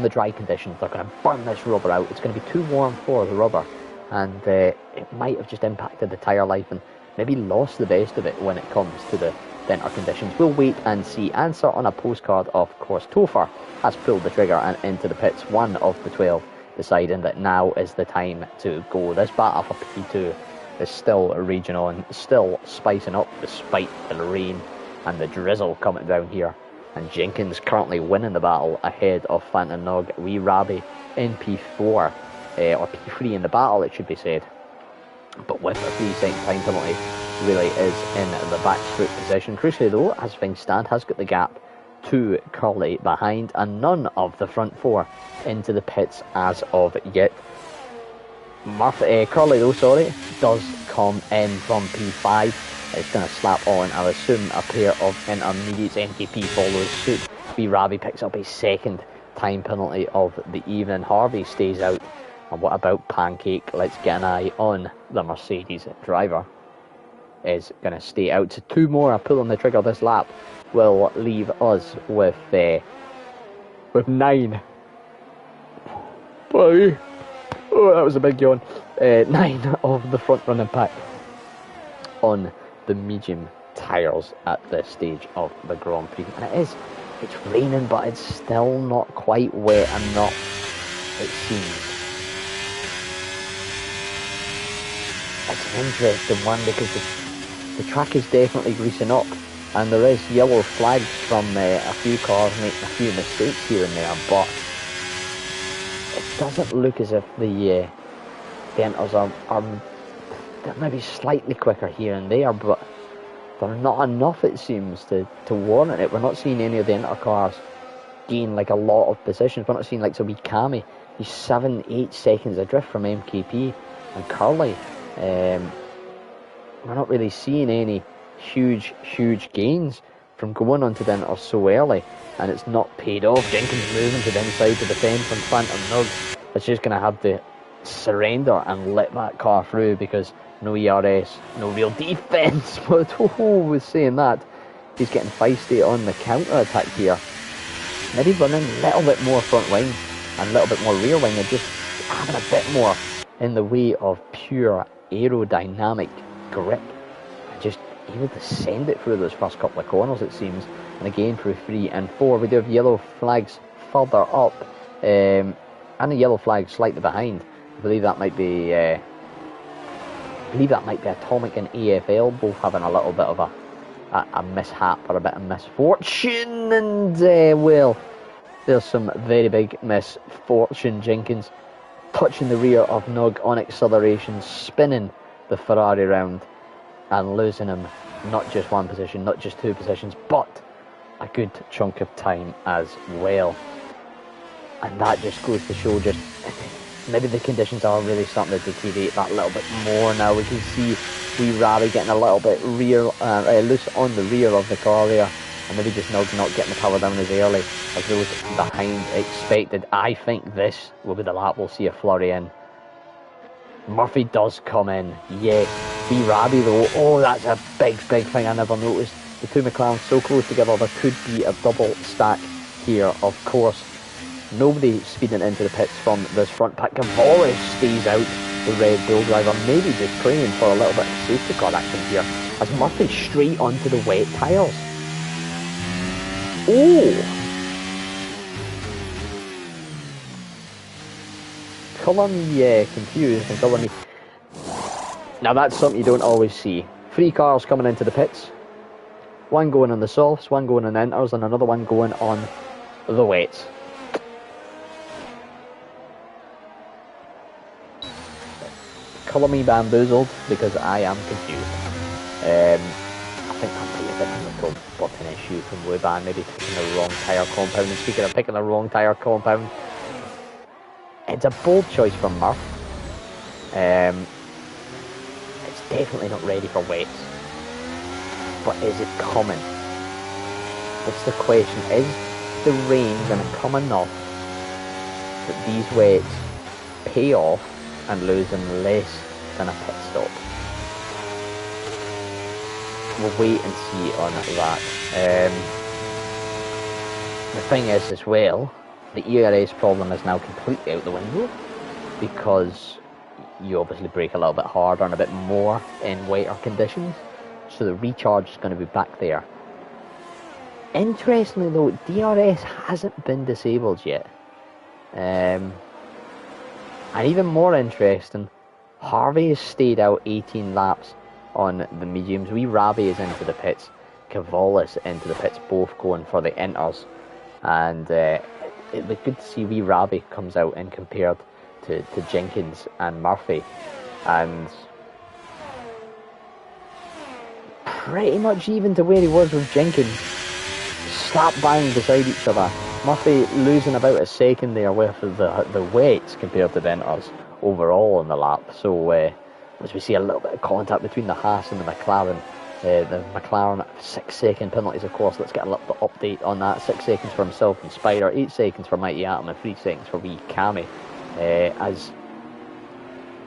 the dry conditions, they're going to burn this rubber out. It's going to be too warm for the rubber, and it might have just impacted the tyre life and maybe lost the best of it when it comes to the inter conditions. We'll wait and see. Answer on a postcard, of course. Topher has pulled the trigger and into the pits, one of the 12, deciding that now is the time to go. This battle for P2 is still raging on, still spicing up despite the rain and the drizzle coming down here. And Jenkins currently winning the battle ahead of Phantom Nog. Wee Rabi in P4, or P3 in the battle, it should be said, but with a 3-second time penalty, really is in the back foot position. Crucially though, as things stand, has got the gap to Curly behind, and none of the front 4 into the pits as of yet. Curly though, does come in from P5. It's going to slap on, I'll assume, a pair of intermediates. NKP follows suit. B. Ravi picks up a second time penalty of the evening. Harvey stays out. And what about Pancake? Let's get an eye on the Mercedes driver. Is going to stay out. So 2 more pulling the trigger this lap will leave us with 9. Oh, that was a big yawn. 9 of the front running pack on the medium tyres at this stage of the Grand Prix. And it's raining, but it's still not quite wet enough, it seems. It's an interesting one because the track is definitely greasing up, and there is yellow flags from a few cars making a few mistakes here and there, but it doesn't look as if the Inters are they're maybe slightly quicker here and there, but they're not enough, it seems, to warrant it. We're not seeing any of the Inter cars gain like a lot of positions. We're not seeing like so wee Cami. He's 7-8 seconds adrift from MKP and Curly. We're not really seeing any huge gains from going onto the Inter so early, and it's not paid off. Jenkins moving to the inside to defend from Phantom Nug. It's just going to have to surrender and let that car through because no ERS, no real defence. But with saying that, he's getting feisty on the counter attack here. Maybe running a little bit more front wing and a little bit more rear wing, and just having a bit more in the way of pure aerodynamic grip. And just able to send it through those first couple of corners, it seems. And again through 3 and 4, we do have yellow flags further up, and a yellow flag slightly behind. I believe that might be Atomic and AFL both having a little bit of a mishap or a bit of misfortune, and well, there's some very big misfortune. Jenkins touching the rear of Nug on acceleration, spinning the Ferrari round and losing him not just one position, not just 2 positions, but a good chunk of time as well. And that just goes to show just maybe the conditions are really starting to deteriorate that little bit more now. We can see wee Ravi getting a little bit loose on the rear of the car there, and maybe just not getting the power down as early as those behind expected. I think this will be the lap we'll see a flurry in. Murphy does come in, yes. Wee Ravi though, oh, that's a big thing I never noticed. The two McLarens so close together, there could be a double stack here, of course. Nobody speeding into the pits from this front pack. Gavolis stays out, the Red Bull driver, maybe just praying for a little bit of safety car action here, as Murphy straight onto the wet tyres. Oh! Colour me confused and colour me... Now that's something you don't always see. 3 cars coming into the pits. One going on the softs, one going on the inters, and another one going on the wets. Colour me bamboozled, because I am confused. I think that might have been a little button issue from Wuban, maybe picking the wrong tyre compound. And speaking of picking the wrong tyre compound, it's a bold choice from Murph. It's definitely not ready for wets. But is it coming? That's the question. Is the rain going to come enough that these wets pay off and losing less than a pit stop? We'll wait and see on that. The thing is as well, the ERS problem is now completely out the window, because you obviously brake a little bit harder and a bit more in wetter conditions, so the recharge is going to be back there. Interestingly though, DRS hasn't been disabled yet. And even more interesting, Harvey has stayed out 18 laps on the mediums. Wee Ravi is into the pits, Cavalis into the pits, both going for the inters. And it was good to see Wee Ravi comes out and compared to Jenkins and Murphy. And pretty much even to where he was with Jenkins. Slap bang beside each other. Murphy losing about a second there with the wets compared to the inters overall on the lap. So as we see a little bit of contact between the Haas and the McLaren. The McLaren 6-second penalties, of course. Let's get a little bit update on that. 6 seconds for himself and Spider, 8 seconds for Mighty Atom, and 3 seconds for wee Cammy. As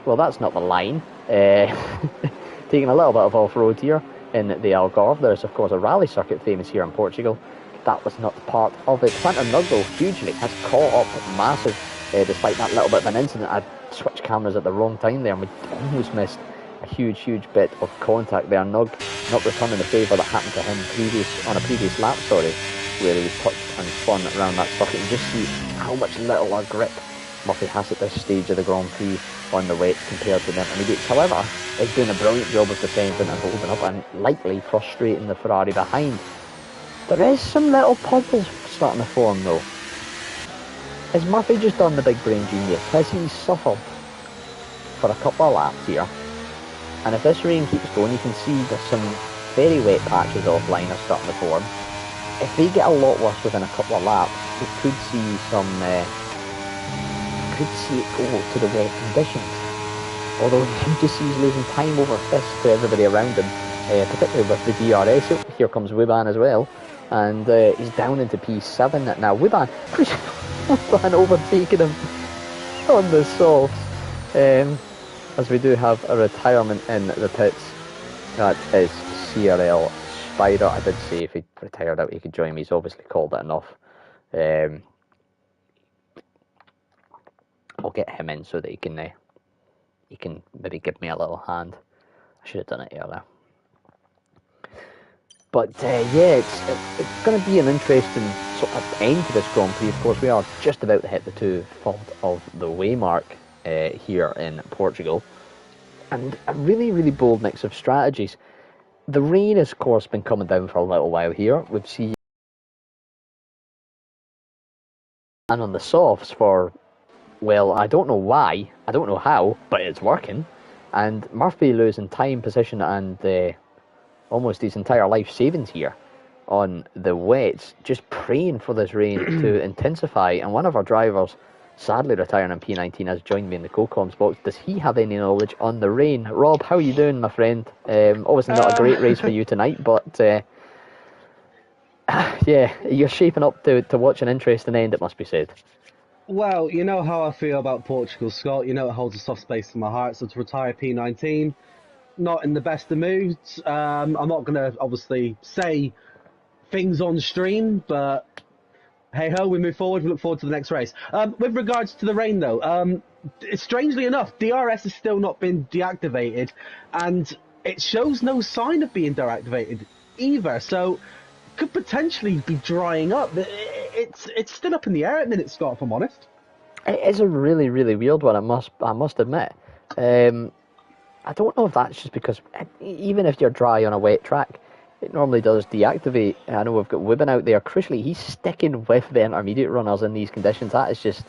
well, that's not the line. Taking a little bit of off-road here in the Algarve. There's of course a rally circuit famous here in Portugal. That was not part of it. Phantom Nug though hugely has caught up massive, despite that little bit of an incident. I switched cameras at the wrong time there and we almost missed a huge bit of contact there. Nug not returning the favour that happened to him on a previous lap, where he was touched and spun around that circuit. And just see how much littler grip Murphy has at this stage of the Grand Prix on the wet compared to the intermediates. However, is doing a brilliant job of defending and holding up and likely frustrating the Ferrari behind. There is some little puzzles starting to form though. Has Murphy just done the big brain genius? Has he suffered for a couple of laps here? And if this rain keeps going, you can see there's some very wet patches offline are starting to form. If they get a lot worse within a couple of laps, we could see some, could see it go to the wet conditions. Although you just see he's losing time over this to everybody around him, particularly with the DRS. Here comes Wiban as well, and he's down into P7 now. Wiban overtaking him on the softs. As we do have a retirement in the pits. That is CRL Spider. I did say if he retired out he could join me. He's obviously called it enough. I'll get him in so that he can maybe give me a little hand. I should have done it earlier. But yeah, it's going to be an interesting sort of end to this Grand Prix. Of course, we are just about to hit the 2/3 of the way mark here in Portugal. And a really, really bold mix of strategies. The rain has, of course, been coming down for a little while here. We've seen and on the softs for, well, I don't know why, I don't know how, but it's working. And Murphy losing time, position, and almost his entire life savings here on the wets, just praying for this rain to intensify. And one of our drivers, sadly retiring in P19, has joined me in the co-coms box. Does he have any knowledge on the rain? Rob, how are you doing, my friend? Obviously not a great race for you tonight, but yeah, you're shaping up to watch an interesting end, it must be said. Well, you know how I feel about Portugal, Scott. You know it holds a soft space in my heart. So to retire P19, not in the best of moods. I'm not going to obviously say things on stream, but hey ho, we move forward. We look forward to the next race. With regards to the rain, though, strangely enough, DRS has still not been deactivated, and it shows no sign of being deactivated either. So could potentially be drying up. It's still up in the air at minute, Scott, if I'm honest. It is a really, really weird one, I must admit. I don't know if that's just because even if you're dry on a wet track, it normally does deactivate. I know we've got Wiban out there. Crucially, he's sticking with the intermediate runners in these conditions. That is just,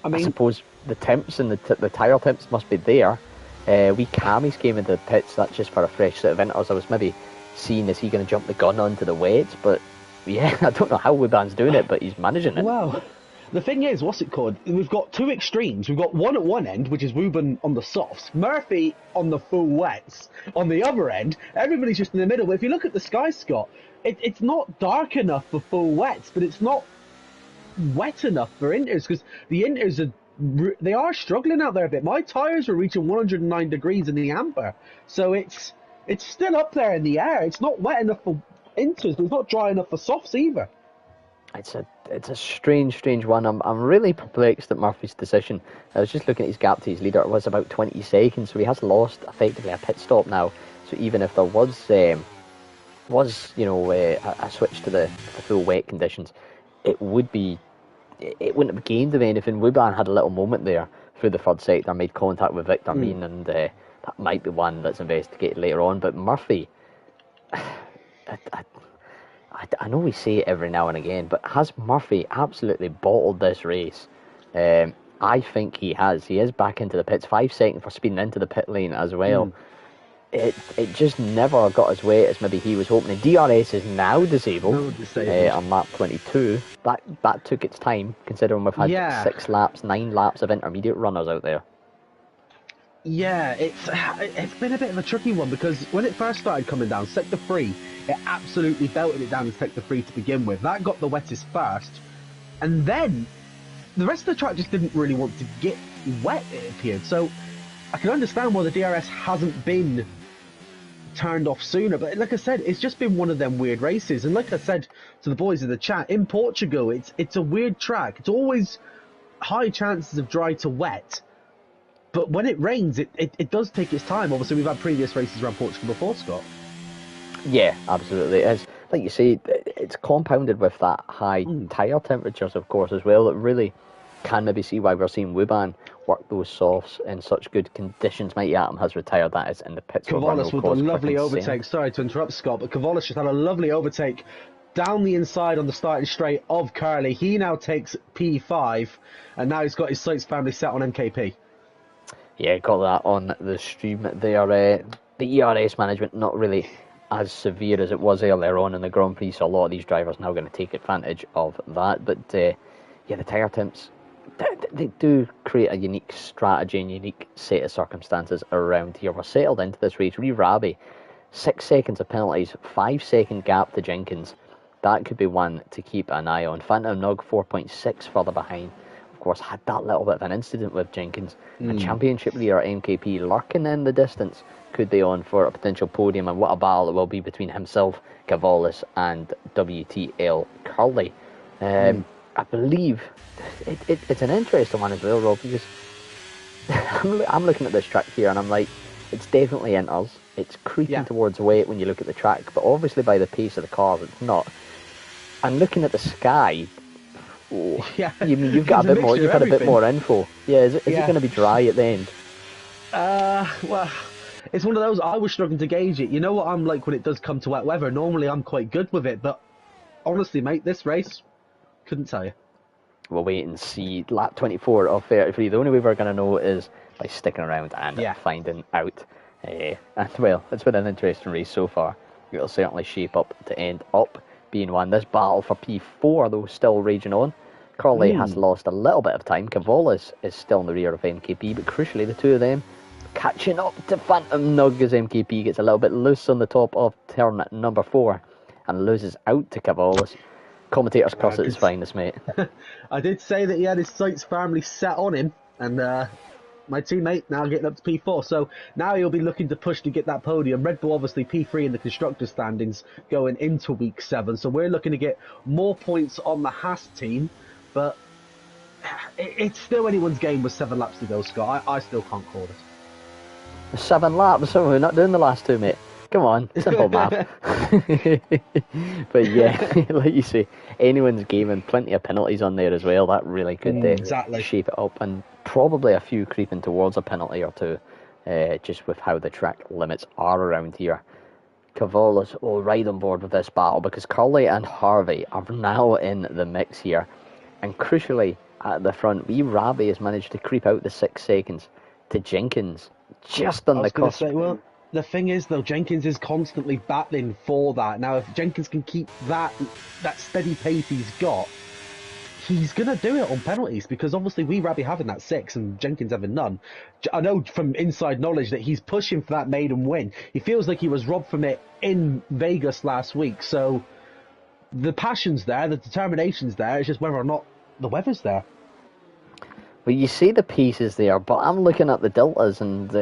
I suppose, the temps and the tyre temps must be there. Kami's came into the pits, that's just for a fresh set of inters. I was maybe seeing, is he going to jump the gun onto the wets? But yeah, I don't know how Wiban's doing it, but he's managing it. Wow. The thing is, what's it called? We've got two extremes. We've got one at one end, which is Ruben on the softs, Murphy on the full wets. On the other end, everybody's just in the middle. But if you look at the sky, Scott, it's not dark enough for full wets, but it's not wet enough for inters, because the inters they are struggling out there a bit. My tyres are reaching 109 degrees in the amber, so it's still up there in the air. It's not wet enough for inters, but it's not dry enough for softs either. It's a strange one. I'm really perplexed at Murphy's decision. I was just looking at his gap to his leader. It was about 20 seconds, so he has lost effectively a pit stop now. So even if there was a switch to the full wet conditions, it wouldn't have gained him anything. Wiban had a little moment there through the third sector, made contact with Victor Mean, and that might be one that's investigated later on. But Murphy, I know we say it every now and again, but has Murphy absolutely bottled this race? I think he has. He is back into the pits, 5 seconds for speeding into the pit lane as well. It just never got as wet as maybe he was hoping. DRS is now disabled on lap 22. That took its time, considering we've had 9 laps of intermediate runners out there. Yeah, it's been a bit of a tricky one, because when it first started coming down, Sector 3, it absolutely belted it down in Sector 3 to begin with. That got the wettest first, and then the rest of the track just didn't really want to get wet, it appeared. So I can understand why the DRS hasn't been turned off sooner, but like I said, it's just been one of them weird races. And like I said to the boys in the chat, in Portugal, it's a weird track. It's always high chances of dry to wet. But when it rains, it does take its time. Obviously, we've had previous races around Portugal before, Scott. Yeah, absolutely. It's, like you say, it's compounded with that high tyre temperatures, of course, as well. It really can maybe see why we're seeing Wuban work those softs in such good conditions. Mighty Atom has retired, that is, in the pits over no Cavalis with a cause for lovely concern. overtake. Sorry to interrupt, Scott, but Cavalis just had a lovely overtake down the inside on the starting straight of Curly. He now takes P5, and now he's got his sights firmly set on MKP. Yeah, got that on the stream there. The ERS management not really as severe as it was earlier on in the Grand Prix, so a lot of these drivers now going to take advantage of that. But yeah, the tyre temps, they do create a unique strategy and unique set of circumstances around here. We're settled into this race. Rabi, 6 seconds of penalties, 5-second gap to Jenkins. That could be one to keep an eye on. Phantom Nog 4.6 further behind. Of course, had that little bit of an incident with Jenkins. And championship leader MKP lurking in the distance. Could be on for a potential podium, and what a battle it will be between himself, Cavalis, and WTL Curly. I believe it's an interesting one as well, Rob, because I'm looking at this track here and I'm like, it's definitely inters. It's creeping towards wet when you look at the track, but obviously by the pace of the cars, it's not. And looking at the sky, you've got a bit more. You've had a bit more info. Yeah, is it going to be dry at the end? Well, it's one of those. I was struggling to gauge it. You know what I'm like when it does come to wet weather. Normally, I'm quite good with it, but honestly, mate, this race, couldn't tell you. We'll wait and see. Lap 24 of 33. The only way we're going to know is by sticking around and finding out. And well, it's been an interesting race so far. It'll certainly shape up to end up being one. This battle for P4, though, still raging on. Curly has lost a little bit of time. Cavalis is still in the rear of MKP, but crucially, the two of them catching up to Phantom Nug as MKP gets a little bit loose on the top of turn number 4 and loses out to Cavalis. Commentators cuss at his finest, mate. I did say that he had his sights firmly set on him, and my teammate now getting up to P4, so now he'll be looking to push to get that podium. Red Bull obviously P3 in the constructor standings going into week 7, so we're looking to get more points on the Haas team, but it's still anyone's game with 7 laps to go, Scott. I still can't call it. 7 laps, so we're not doing the last 2, mate. Come on, simple math. But yeah, like you say, anyone's game, and plenty of penalties on there as well. That really could shape it up, and probably a few creeping towards a penalty or two, just with how the track limits are around here. Cavalis will ride on board with this battle because Curly and Harvey are now in the mix here, and crucially at the front, Rabi has managed to creep out the 6 seconds to Jenkins, just on the cusp. The thing is, though, Jenkins is constantly battling for that. Now, if Jenkins can keep that steady pace he's got, he's going to do it on penalties, because obviously Rabi having that 6 and Jenkins having none. I know from inside knowledge that he's pushing for that maiden win. He feels like he was robbed from it in Vegas last week, so the passion's there, the determination's there, it's just whether or not the weather's there. Well, you see the pieces there, but I'm looking at the deltas and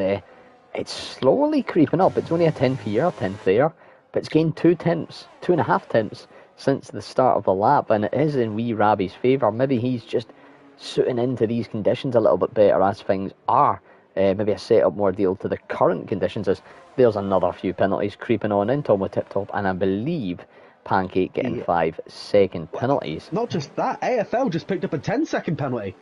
it's slowly creeping up. It's only a 10th here, a 10th there, but it's gained 2.5 tenths since the start of the lap, and it is in Rabi's favour. Maybe he's just suiting into these conditions a little bit better as things are. Maybe a set-up more deal to the current conditions, as there's another few penalties creeping on in Tomo Tip Top, and I believe Pancake getting 5-second penalties. Not just that, AFL just picked up a 10-second penalty.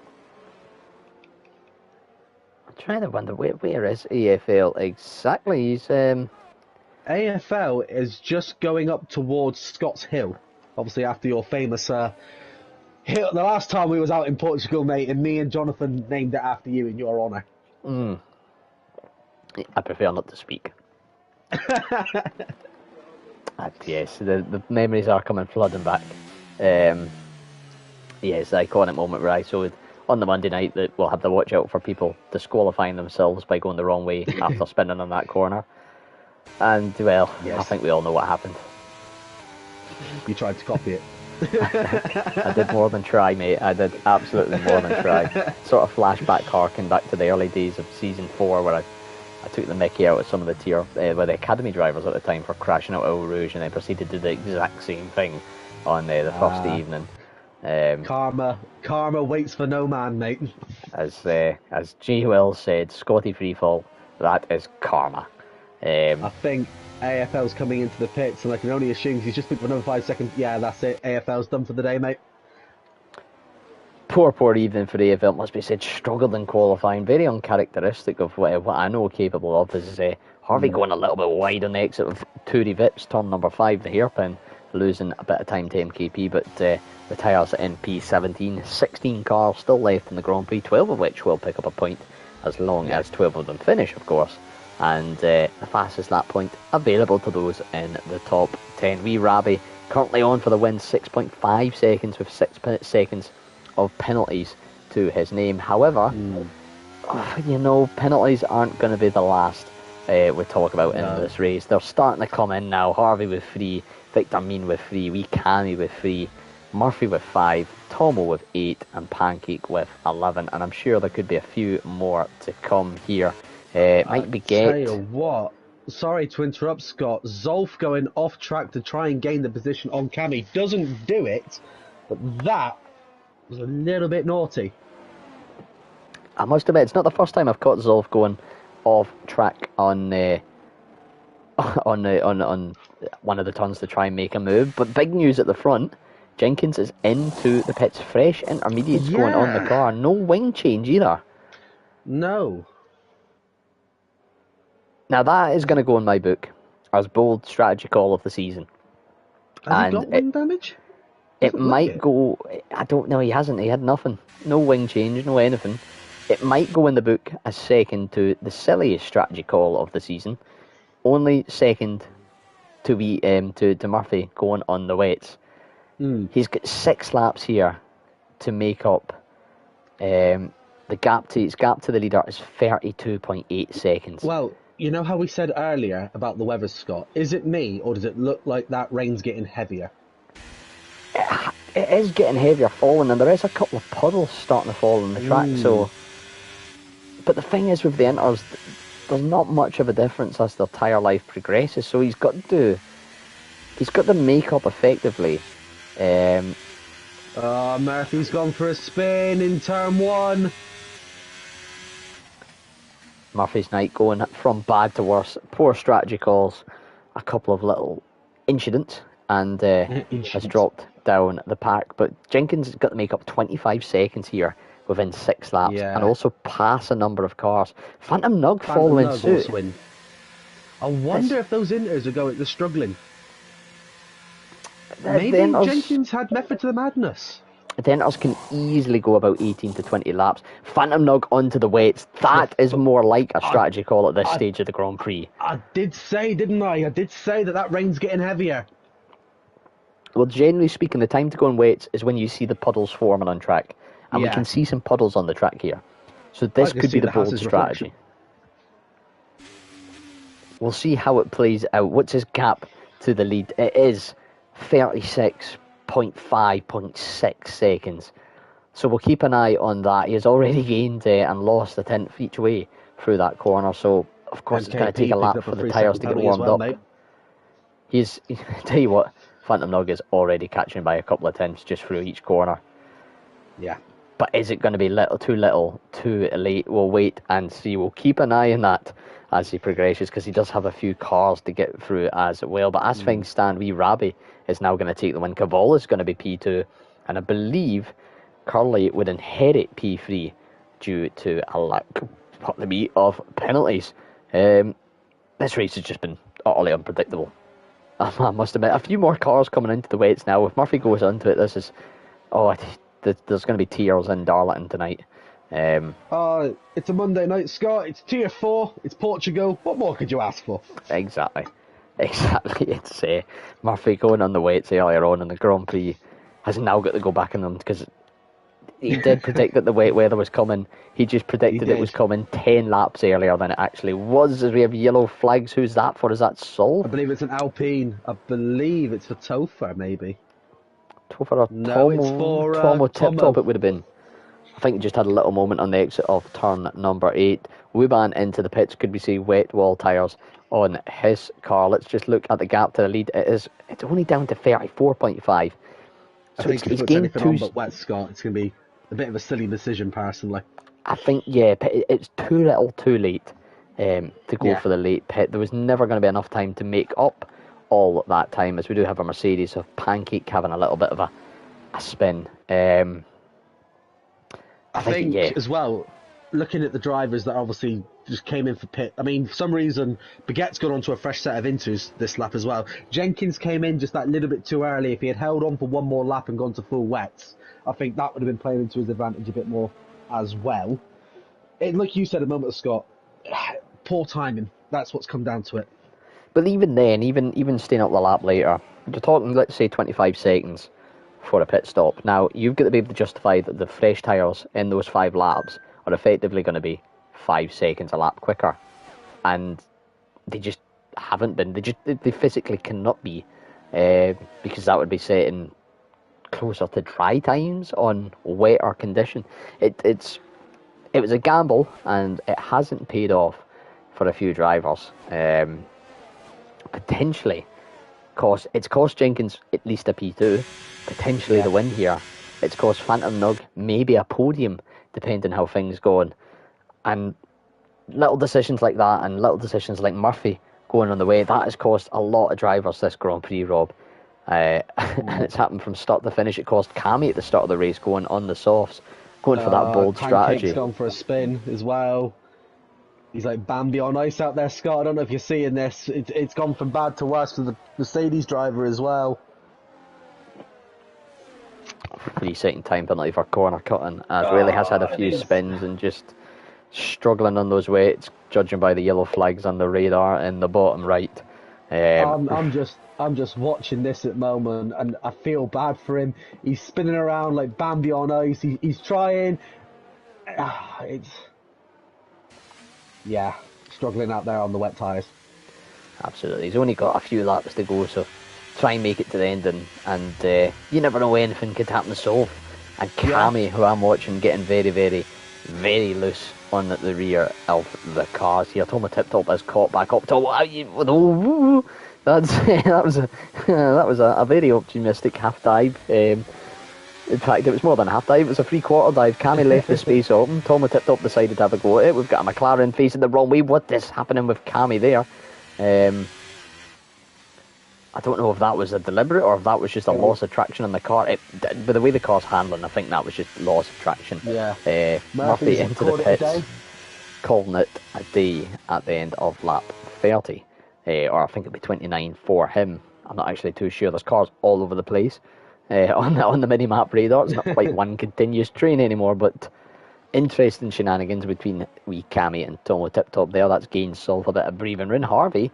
Trying to wonder where is AFL exactly. He's AFL is just going up towards Scott's Hill, obviously after your famous hill. The last time we was out in Portugal, mate, and me and Jonathan named it after you in your honour. I prefer not to speak. Yes, the memories are coming flooding back. Yes, the iconic moment where I saw it on the Monday night that we'll have to watch out for people disqualifying themselves by going the wrong way after spinning on that corner. And, well, I think we all know what happened. You tried to copy it. I did more than try, mate. I did absolutely more than try. Sort of flashback harking back to the early days of Season 4 where I took the mickey out of some of the academy drivers at the time for crashing out Eau Rouge, and then proceeded to do the exact same thing on the first evening. Karma waits for no man, mate. As G. Wells said, Scotty Freefall, that is karma. I think AFL's coming into the pits, and I can only assume he's just picked for another 5 seconds. Yeah, that's it. AFL's done for the day, mate. Poor evening for the event, must be said. Struggled in qualifying. Very uncharacteristic of what I know capable of. Is Harvey going a little bit wide on the exit of Turi Vips, turn number 5, the hairpin, losing a bit of time to MKP, but the tyres at NP17. 16 cars still left in the Grand Prix, 12 of which will pick up a point, as long as 12 of them finish, of course. And the fastest lap point available to those in the top 10. Wee Rabi currently on for the win, 6.5 seconds with 6 seconds of penalties to his name. However, penalties aren't going to be the last we talk about in this race. They're starting to come in now. Harvey with 3, Victor Mean with 3, Wee Cammy with 3, Murphy with 5, Tomo with 8, and Pancake with 11. And I'm sure there could be a few more to come here. Might be Tell you what, sorry to interrupt, Scott. Zolf going off track to try and gain the position on Cammy doesn't do it, but that was a little bit naughty. I must admit, it's not the first time I've caught Zolf going off track on one of the turns to try and make a move. But big news at the front: Jenkins is into the pits. Fresh intermediates going on the car. No wing change either. No. Now that is going to go in my book as bold strategy call of the season. Have you got wing damage? It might go. I don't know. He hasn't. He had nothing. No wing change. No anything. It might go in the book as second to the silliest strategy call of the season. Only second to be to Murphy going on the wets. He's got 6 laps here to make up. The gap to the leader is 32.8 seconds. Well, you know how we said earlier about the weather, Scott? Is it me, or does it look like that rain's getting heavier? It is getting heavier falling, and there is a couple of puddles starting to fall on the track. So, but the thing is with the inters, there's not much of a difference as their tyre life progresses. So he's got to make up effectively. Murphy's gone for a spin in turn 1. Murphy's night going from bad to worse. Poor strategy calls, a couple of little incidents, and has dropped down the pack. But Jenkins has got to make up 25 seconds here within 6 laps, and also pass a number of cars. Phantom Nug following suit. I wonder if those inters are struggling. Maybe Jenkins had method to the madness. The inters can easily go about 18 to 20 laps. Phantom Nug onto the wets. That is more like a strategy call at this stage of the Grand Prix. I did say, didn't I? I did say that rain's getting heavier. Well, generally speaking, the time to go on wets is when you see the puddles forming on track. And we can see some puddles on the track here. So this could be the bold strategy. We'll see how it plays out. What's his gap to the lead? It is 36.6 seconds. So we'll keep an eye on that. He has already gained and lost a tenth each way through that corner. So, of course, it's going to take a lap for the tyres to get warmed up. Mate. Tell you what, Phantom Nug is already catching by a couple of tenths just through each corner. Yeah. But is it going to be little, too late? We'll wait and see. We'll keep an eye on that as he progresses, because he does have a few cars to get through as well. But as things stand, Wee Rabi is now going to take the win. Caval is going to be P2, and I believe Curley would inherit P3 due to a lack of penalties. This race has just been utterly unpredictable. I must admit, a few more cars coming into the wets now. If Murphy goes into it, this is... there's going to be tears in Darlington tonight. It's a Monday night, Scott. It's Tier 4. It's Portugal. What more could you ask for? Exactly. It's Murphy going on the wets earlier on in the Grand Prix has now got to go back in them, because he did predict that the wet weather was coming. He just predicted it was coming 10 laps earlier than it actually was. As we have yellow flags, who's that for? Is that Sol? I believe it's an Alpine. I believe it's for Topher, maybe. Topher or no, it's for Tomo Tip Top it would have been. I think he just had a little moment on the exit of turn number 8. Wuban into the pits. Could we see wet wall tyres on his car? Let's just look at the gap to the lead. It's only down to 34.5. So I think if it's anything on but wet, Scott, it's going to be a bit of a silly decision, personally. I think, it's too little too late to go for the late pit. There was never going to be enough time to make up all that time, as we do have a Mercedes of Pancake having a little bit of a spin. I think as well, looking at the drivers that obviously just came in for pit. I mean, for some reason, Baguette's gone onto a fresh set of intos this lap as well. Jenkins came in just that little bit too early. If he had held on for one more lap and gone to full wets, I think that would have been playing into his advantage a bit more as well. Like you said a moment ago, Scott, poor timing. That's what's come down to it. But even then, even staying up the lap later, you're talking, let's say, 25 seconds for a pit stop. Now, you've got to be able to justify that the fresh tyres in those 5 laps are effectively going to be 5 seconds a lap quicker. And they just haven't been. They physically cannot be, because that would be setting closer to dry times on wetter condition. It was a gamble, and it hasn't paid off for a few drivers. Potentially it's cost Jenkins at least a P2, potentially the win here. It's cost Phantom Nug maybe a podium, depending how things go on. And little decisions like that, and little decisions like Murphy going on the way, that has cost a lot of drivers this Grand Prix, Rob. And it's happened from start to finish. It cost Cammy at the start of the race going on the softs, going for that bold strategy. Pancake's gone for a spin as well. He's like Bambi on ice out there, Scott. I don't know if you're seeing this. It's gone from bad to worse for the Mercedes driver as well. 3-second time penalty for corner cutting, as really has had a few spins and just struggling on those weights, judging by the yellow flags on the radar in the bottom right. I'm just watching this at the moment, and I feel bad for him. He's spinning around like Bambi on ice. He's trying. Struggling out there on the wet tyres. Absolutely. He's only got a few laps to go, so try and make it to the end, and you never know, anything could happen so. And Cammy, who I'm watching, getting very, very, very loose on the rear of the cars here. Thomas Tip Top has caught back up to that was a very optimistic half dive. In fact, it was more than a half dive, it was a 3/4 dive. Cammy left the space open. Thomas Tip Top decided to have a go at it. We've got a McLaren facing the wrong way. What is happening with Cammy there? I don't know if that was a deliberate or if that was just a loss of traction in the car. But the way the car's handling, I think that was just loss of traction. Murphy into the pits, calling it a day at the end of lap 30. Or I think it'll be 29 for him. I'm not actually too sure. There's cars all over the place on the mini-map radar. It's not quite one continuous train anymore, but interesting shenanigans between wee Cammy and Tomo Tip Top there. That's gained Solve a bit of breathing room. Harvey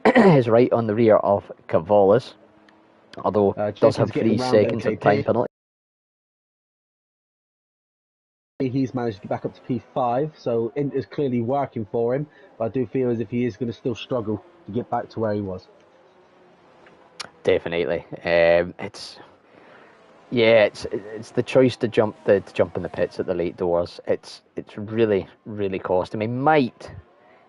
is right on the rear of Cavalis, although does have 3 seconds of time penalty. He's managed to get back up to P5, so it is clearly working for him, but I do feel as if he is going to still struggle to get back to where he was. Definitely. It's the choice to jump in the pits at the late doors. It's really, really cost him. He might,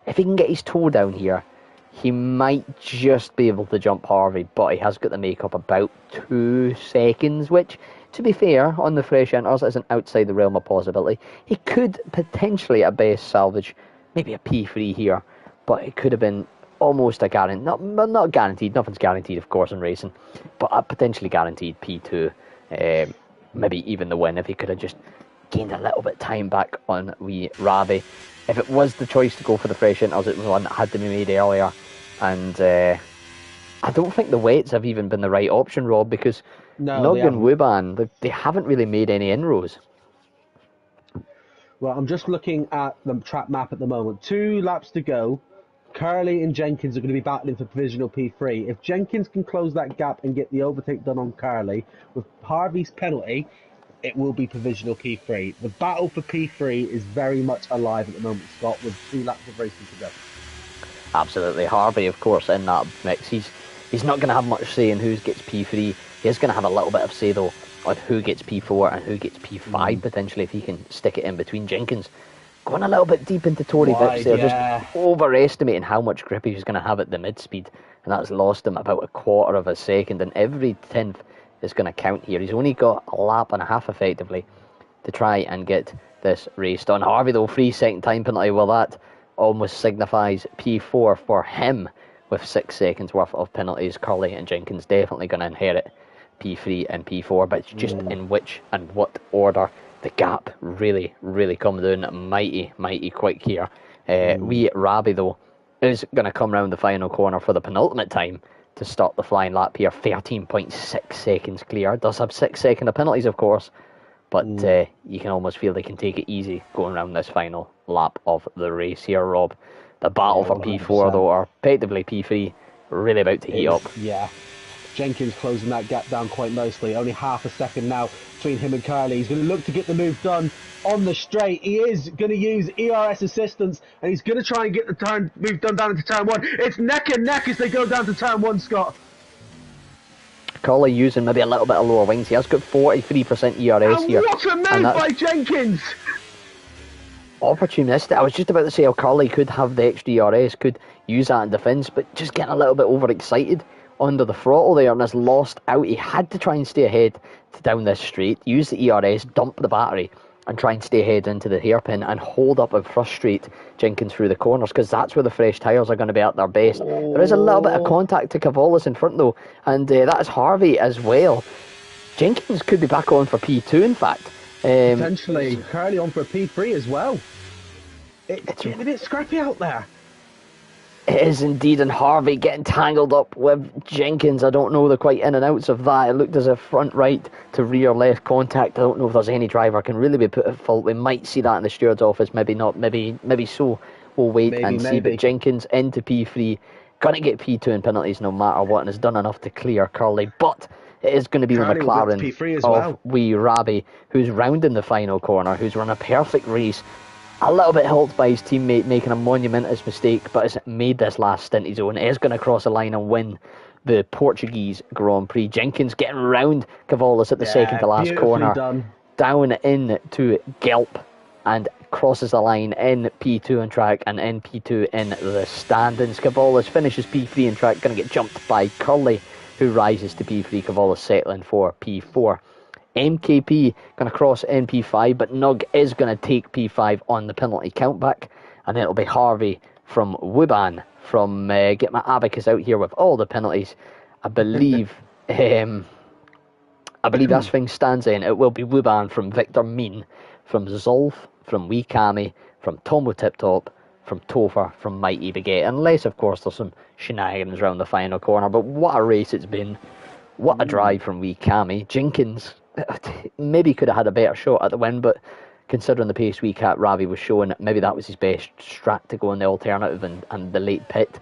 if he can get his toe down here, he might just be able to jump Harvey, but he has got to make up about 2 seconds, which, to be fair, on the fresh enters isn't outside the realm of possibility. He could potentially at best salvage maybe a P3 here, but it could have been almost a guarantee, not guaranteed, nothing's guaranteed of course in racing, but a potentially guaranteed P2, maybe even the win if he could have just gained a little bit of time back on wee Ravi. If it was the choice to go for the fresh enters, it was one that had to be made earlier, and I don't think the wets have even been the right option, Rob, because Nug and Wuban, they haven't really made any inroads. Well, I'm just looking at the track map at the moment. 2 laps to go. Curley and Jenkins are going to be battling for provisional P3. If Jenkins can close that gap and get the overtake done on Curley, with Harvey's penalty, it will be provisional P3. The battle for P3 is very much alive at the moment, Scott, with 2 laps of racing to go. Absolutely. Harvey, of course, in that mix. He's not going to have much say in who gets P3. He is going to have a little bit of say, though, on who gets P4 and who gets P5, potentially, if he can stick it in between. Jenkins going a little bit deep into Tory Vips there, just overestimating how much grip he was going to have at the mid-speed, and that's lost him about 1/4 of a second, and every 10th is going to count here. He's only got a lap and a half, effectively, to try and get this race done. Harvey, though, 3-second time penalty, well, that almost signifies P4 for him, with 6 seconds worth of penalties. Curley and Jenkins definitely going to inherit P3 and P4, but it's just in which and what order the gap really, really come down mighty quick here. Wee Rabi, though, is going to come round the final corner for the penultimate time to start the flying lap here. 13.6 seconds clear. Does have 6 seconds of penalties, of course, but you can almost feel they can take it easy going around this final lap of the race here, Rob. The battle for 100%. P4, though, or effectively P3, really about to heat up. Yeah. Jenkins closing that gap down quite nicely. Only half a second now between him and Curly. He's going to look to get the move done on the straight. He is going to use ERS assistance, and he's going to try and get the move done down into turn 1. It's neck and neck as they go down to turn 1, Scott. Curly using maybe a little bit of lower wings. He has got 43% ERS and here. What a move by Jenkins! Opportunistic. I was just about to say how Curly could have the extra ERS, could use that in defence, but just getting a little bit overexcited under the throttle there and has lost out. He had to try and stay ahead down this straight, use the ERS, dump the battery, and try and stay ahead into the hairpin and hold up and frustrate Jenkins through the corners, because that's where the fresh tyres are going to be at their best. There is a little bit of contact to Cavalis in front, though, and that is Harvey as well. Jenkins could be back on for P2, in fact. Potentially Curly on for P3 as well. It's getting a bit scrappy out there. It is indeed, and Harvey getting tangled up with Jenkins. I don't know the quite in and outs of that. It looked as if front right to rear left contact. I don't know if there's any driver can really be put at fault. We might see that in the steward's office, maybe not, maybe so. We'll wait and see. But Jenkins into P3, gonna get P2 in penalties no matter what, and has done enough to clear Curly. But it is going to be the McLaren of Wee Rabi, who's rounding the final corner, who's run a perfect race. A little bit helped by his teammate making a monumentous mistake, but has made this last stint his own. He is going to cross the line and win the Portuguese Grand Prix. Jenkins getting round Cavalis at the second to last corner, down into Gelp, and crosses the line in P2 on track and in P2 in the standings. Cavalis finishes P3 on track, going to get jumped by Curly, who rises to P3. Cavalis settling for P4. MKP going to cross in P5, but Nug is going to take P5 on the penalty countback, and then it'll be Harvey from Wuban from get my abacus out here with all the penalties. I believe as things stands in, it will be Wuban from Victor Mean, from Zolf, from Wee Kami, from Tomo Tip Top, from Topher, from Mighty Baguette, unless of course there's some shenanigans around the final corner. But what a race it's been. What a drive from Wee Kami. Jenkins maybe could have had a better shot at the win, but considering the pace Wee Cat Ravi was showing, maybe that was his best strat to go in the alternative and the late pit.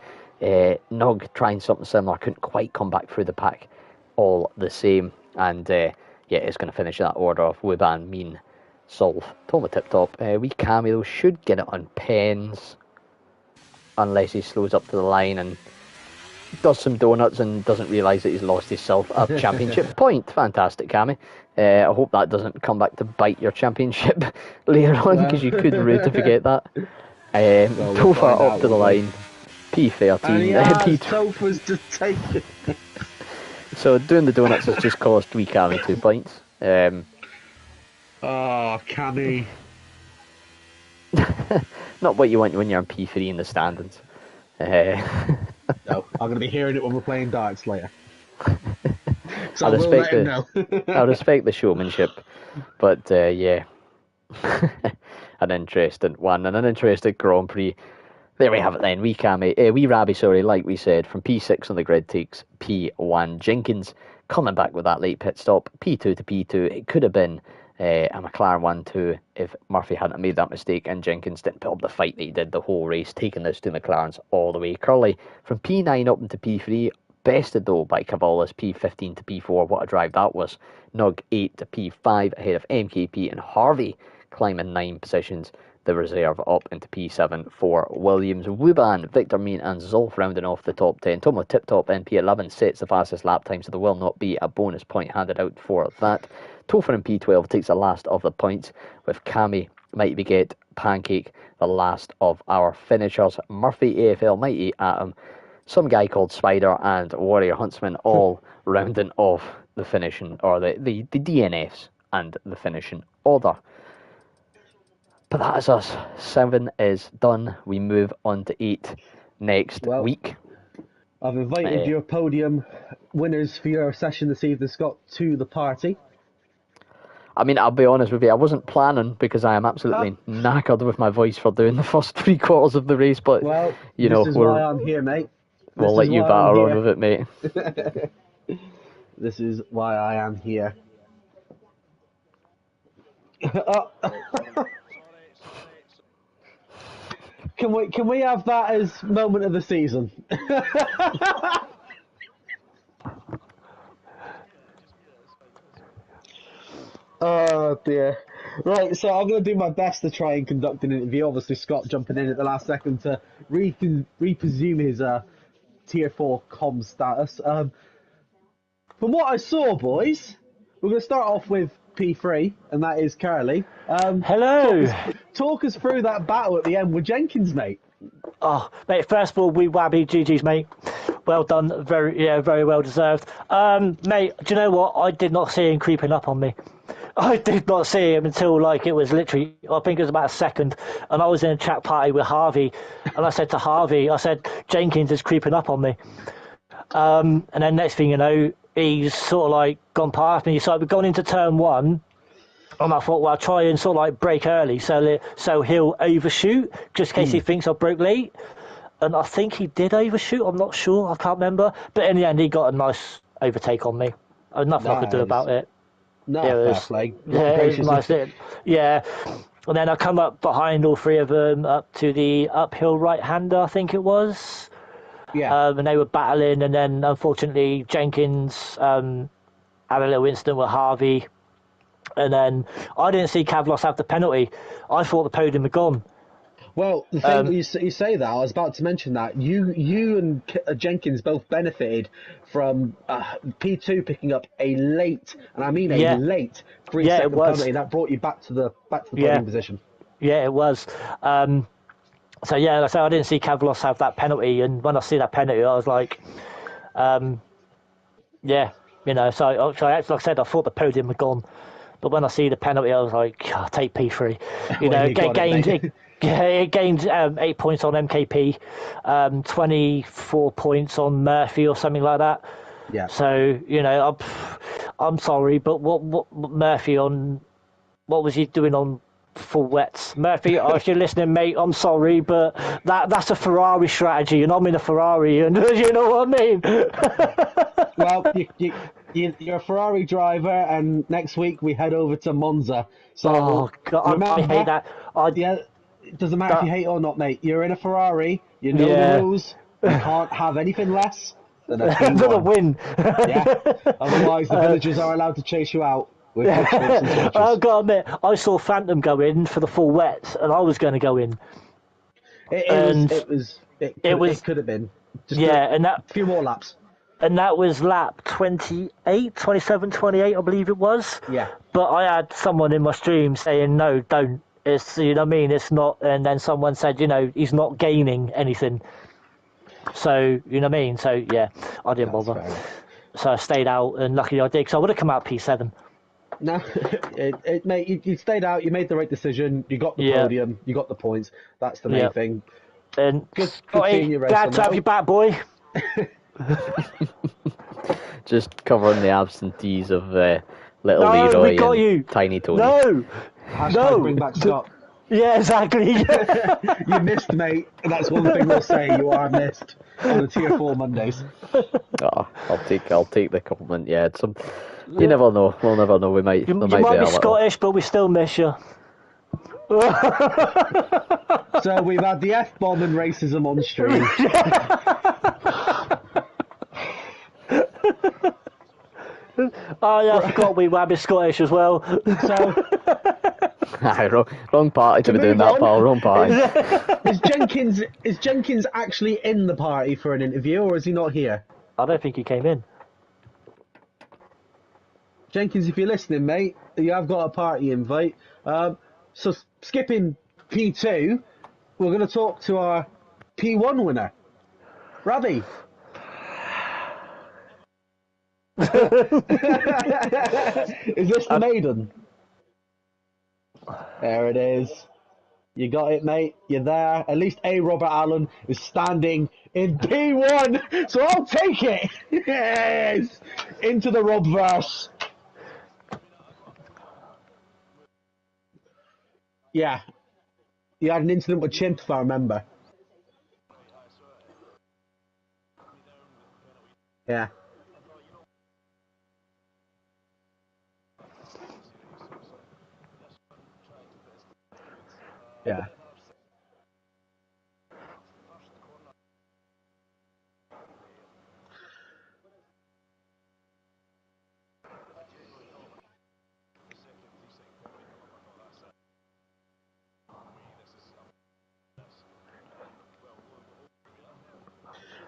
Nog trying something similar, couldn't quite come back through the pack all the same, and it's going to finish that order of Wuban, Mean, Solve, Toma Tip Top. Wee Kami though should get it on pens, unless he slows up to the line and does some donuts and doesn't realise that he's lost himself a championship point. Fantastic, Cammy. I hope that doesn't come back to bite your championship later on, because you could rude to forget that. Topher up to the line. P13. Topher's just taken. So doing the donuts has just cost wee Cammy 2 points. Cammy. Not what you want when you're on P3 in the standings. No, I'm going to be hearing it when we're playing darts later. So I respect the showmanship, but an interesting one and an interesting Grand Prix. There we have it then. Wee Rabi, like we said, from P6 on the grid takes P1. Jenkins coming back with that late pit stop, P2 to P2. It could have been a McLaren 1-2 if Murphy hadn't made that mistake and Jenkins didn't put up the fight that he did the whole race, taking this to McLaren's all the way. Curly from P9 up into P3, bested though by Cavalis, P15 to P4. What a drive that was. Nug 8 to P5 ahead of MKP, and Harvey climbing 9 positions, the reserve up into P7 for Williams. Wuban, Victor Mean and Zolf rounding off the top 10. Tomo Tip Top in P11 sets the fastest lap time, so there will not be a bonus point handed out for that. Topher in P12 takes the last of the points, with Cammy, Mighty Baguette, Pancake the last of our finishers. Murphy, AFL, Mighty Atom, some guy called Spider and Warrior Huntsman all rounding off the finishing, or the DNFs and the finishing order. But that is us. 7 is done. We move on to 8 next week. I've invited your podium winners for your session this evening, Scott, to the party. I mean, I'll be honest with you, I wasn't planning because I am absolutely knackered with my voice for doing the first 3 quarters of the race, but, Well, you this know, is why I'm here, mate. we'll This let is you why I'm batter on here. with it, mate. This is why I am here. Oh. Can we have that as moment of the season? Oh dear. Right, so I'm going to do my best to try and conduct an interview. Obviously, Scott jumping in at the last second to represume his tier 4 com status. From what I saw, boys, we're going to start off with P3, and that is Curly. Hello. Talk us through that battle at the end with Jenkins, mate. Oh, mate, first of all, we wabby GG's, mate. Well done. Very well deserved. Mate, do you know what? I did not see him creeping up on me. I did not see him until, like, it was literally, I think it was about a second, and I was in a chat party with Harvey, and I said to Harvey, I said, Jenkins is creeping up on me. And then next thing you know, he's sort of, like, gone past me. So we've gone into turn 1, and I thought, well, I'll try and sort of, like, brake early, so he'll overshoot, just in case he thinks I broke late. And I think he did overshoot. I'm not sure. I can't remember. But in the end, he got a nice overtake on me. Nothing I could do about it. No, It fair was, play. yeah, it was nice. Yeah. And then I come up behind all three of them up to the uphill right-hander, I think it was. Yeah. And they were battling. And then, unfortunately, Jenkins had a little incident with Harvey. And then I didn't see Kavlos have the penalty. I thought the podium had gone. Well, the thing you say that, I was about to mention that you and Jenkins both benefited from P2 picking up a late, and I mean a late 3-second penalty that brought you back to the podium position. Yeah, it was. So yeah, like I said, I didn't see Kavlos have that penalty, and when I see that penalty, I was like, yeah, you know. So like I said, I thought the podium had gone, but when I see the penalty, I was like, oh, take P3. You know, it gained 8 points on MKP, 24 points on Murphy or something like that. Yeah. So you know, I'm sorry, but what Murphy on? What was he doing on full wets? Murphy, if you're listening, mate, I'm sorry, but that's a Ferrari strategy, and I'm in a Ferrari, and you know what I mean. Well, you're a Ferrari driver, and next week we head over to Monza. So oh God, remember, I hate that. It doesn't matter if you hate it or not, mate. You're in a Ferrari. You know the rules. You can't have anything less than a P1. Than a win. Yeah. Otherwise, the villagers are allowed to chase you out with pitchforks and torches. I've got to admit, I saw Phantom go in for the full wets, and I was going to go in. It could have been. Just a few more laps. And that was lap 28, 27, 28, I believe it was. Yeah. But I had someone in my stream saying, no, don't. It's, you know what I mean? It's not. And then someone said, you know, he's not gaining anything. So, you know what I mean? So, yeah, I didn't bother. So I stayed out, and luckily I did, because I would have come out P7. No, mate, you stayed out, you made the right decision, you got the podium, you got the points. That's the main thing. And good seeing you race. Glad to have you back, boy. Just covering the absentees of little Leroy we got and you. Tiny Tony. No, Hashtag bring back Scott. Yeah, exactly. You missed, mate. And that's one thing we'll say. You are missed on the Tier 4 Mondays. Oh, I'll take the compliment. Yeah, you never know. We'll never know. We might. You might be Scottish, but we still miss you. So we've had the F-bomb and racism on stream. Oh yeah, I forgot we might be Scottish as well. So. Wrong party to be doing that, pal. Wrong party. Is Jenkins actually in the party for an interview, or is he not here? I don't think he came in. Jenkins, if you're listening, mate, you have got a party invite. So skipping P2, we're going to talk to our P1 winner, Ravi. Is this the maiden? There it is. You got it, mate. You're there. At least Robert Allen is standing in P1, so I'll take it. Yes, into the Robverse. Yeah, you had an incident with Chimp, if I remember. Yeah. Yeah.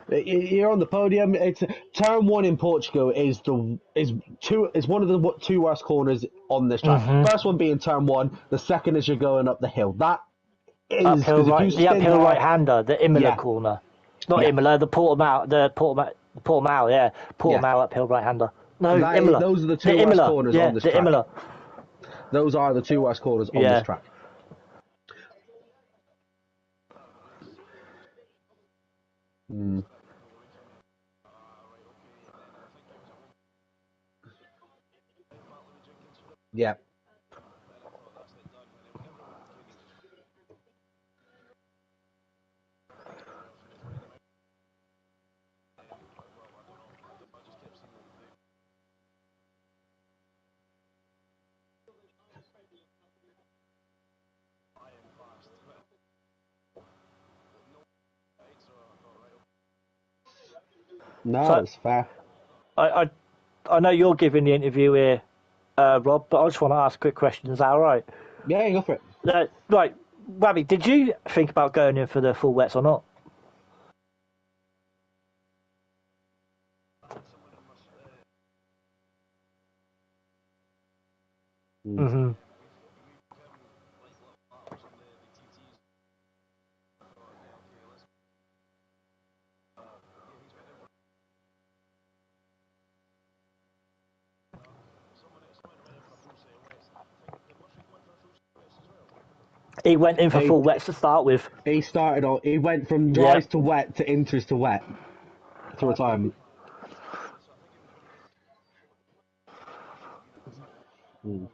You're on the podium. It's turn one in Portugal is one of the two worst corners on this track. Mm-hmm. First one being turn one. The second is you're going up the hill. That is Uphill because if you right, the spin uphill there, right-hander, the Imola yeah, corner. Not yeah, Imola, the Portimao, yeah, yeah. Portimao uphill right-hander. No, Imola, Those are the the two worst Imola, corners on yeah, this the track. Imola, Those are the two worst corners on this yeah. track. Mm. Yeah. No, So it's fair. I, I know you're giving the interview here, Rob, but I just want to ask a quick question. Is that all right? Yeah, go for it. Right, Wabby, did you think about going in for the full wets or not? Mm. Mm-hmm. He went in for He full wets to start with. he started on. He went from dries Yep. to wet to inters to wet to retirement. Mm.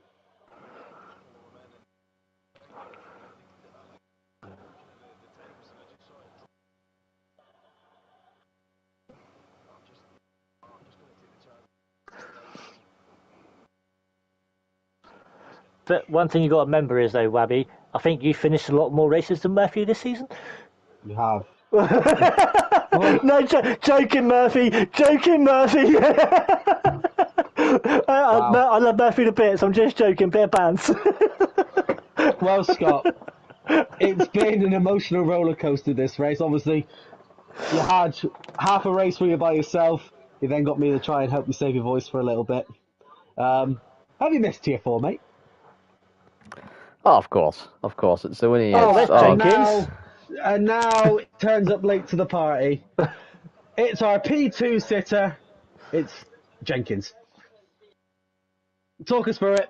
But one thing you got to remember is though, Wabby, I think you finished a lot more races than Murphy this season. You have. Well, No, joking, Murphy. Joking, Murphy. wow. I love Murphy to bits. I'm just joking. Bit of bands. Well, Scott, it's been an emotional roller coaster this race. Obviously, you had half a race where you're by yourself. You then got me to try and help you save your voice for a little bit. Have you missed Tier 4, mate? Oh, of course, of course. It's the winning. Oh, It's that's oh, Jenkins. And now it turns up late to the party. It's our P2 sitter. It's Jenkins. Talk us through it.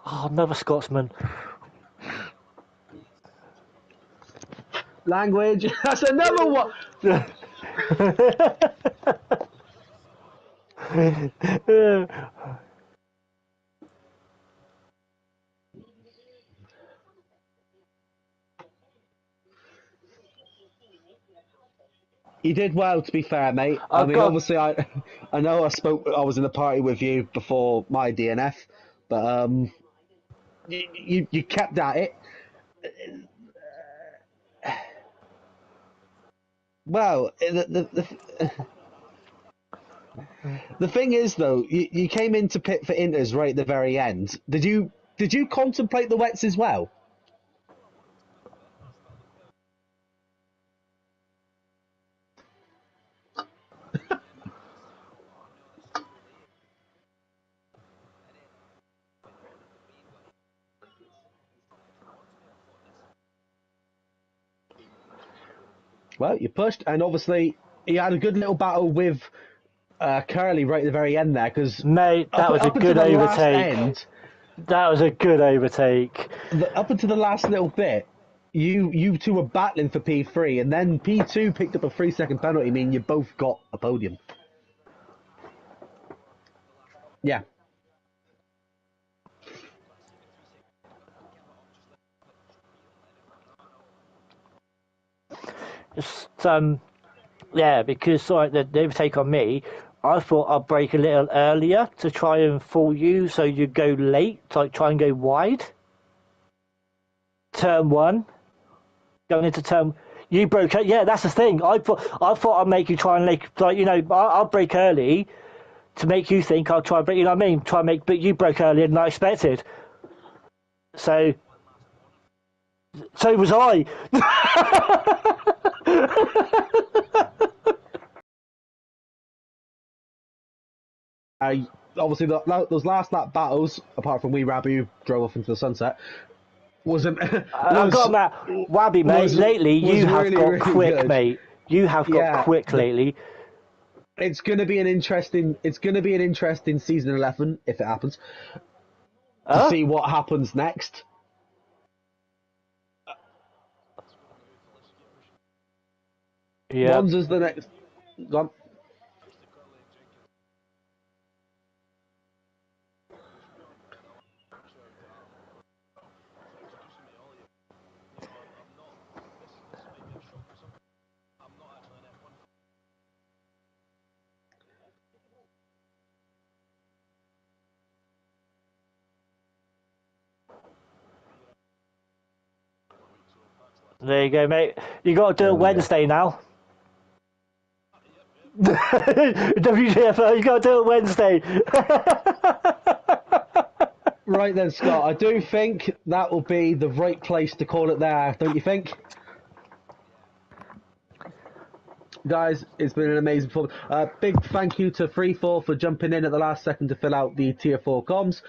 Oh, another Scotsman. Language. That's another one. You did well, to be fair, mate. I I've mean, got. obviously, I know I was in the party with you before my DNF, but you kept at it. Well, the thing is, though, you came into pit for Inters right at the very end. Did you contemplate the wets as well? Well, you pushed, and obviously you had a good little battle with Curly right at the very end there, because Mate, that was a up until good the last overtake. end, That was a good overtake. up until the last little bit, you two were battling for P3, and then P2 picked up a 3 second penalty, meaning you both got a podium. Yeah. Yeah, because like the overtake on me, I thought I'd brake a little earlier to try and fool you, so you go late, like try and go wide. Turn one, going into turn, you broke it. Yeah, that's the thing. I thought I'd make you try and like you know, I'll brake early to make you think I'll try and brake. You know what I mean? Try and make, but you broke earlier than I expected. So was I. Obviously, those last lap battles, apart from Wee Rabby who drove off into the sunset, wasn't. I've got that Wabby, mate. Lately, you have really, got really quick, good. mate. You have got quick lately. It's going to be an interesting. It's going to be an interesting season 11 if it happens. To see what happens next. Yeah. Monza's the next. Go on. There you go, mate. You got to do it Wednesday now. WGFO, you got to do it Wednesday. Right then, Scott. I do think that will be the right place to call it there, don't you think? Guys, it's been an amazing performance. Big thank you to Freefall for jumping in at the last second to fill out the Tier 4 comms.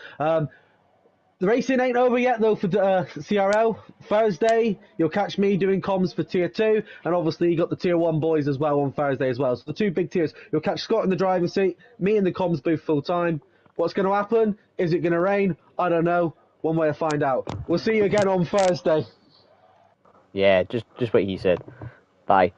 The racing ain't over yet, though, for CRL. Thursday, you'll catch me doing comms for Tier 2, and obviously you got the Tier 1 boys as well on Thursday as well. So the two big tiers. You'll catch Scott in the driving seat, me in the comms booth full time. What's going to happen? Is it going to rain? I don't know. One way to find out. We'll see you again on Thursday. Yeah, just what he said. Bye.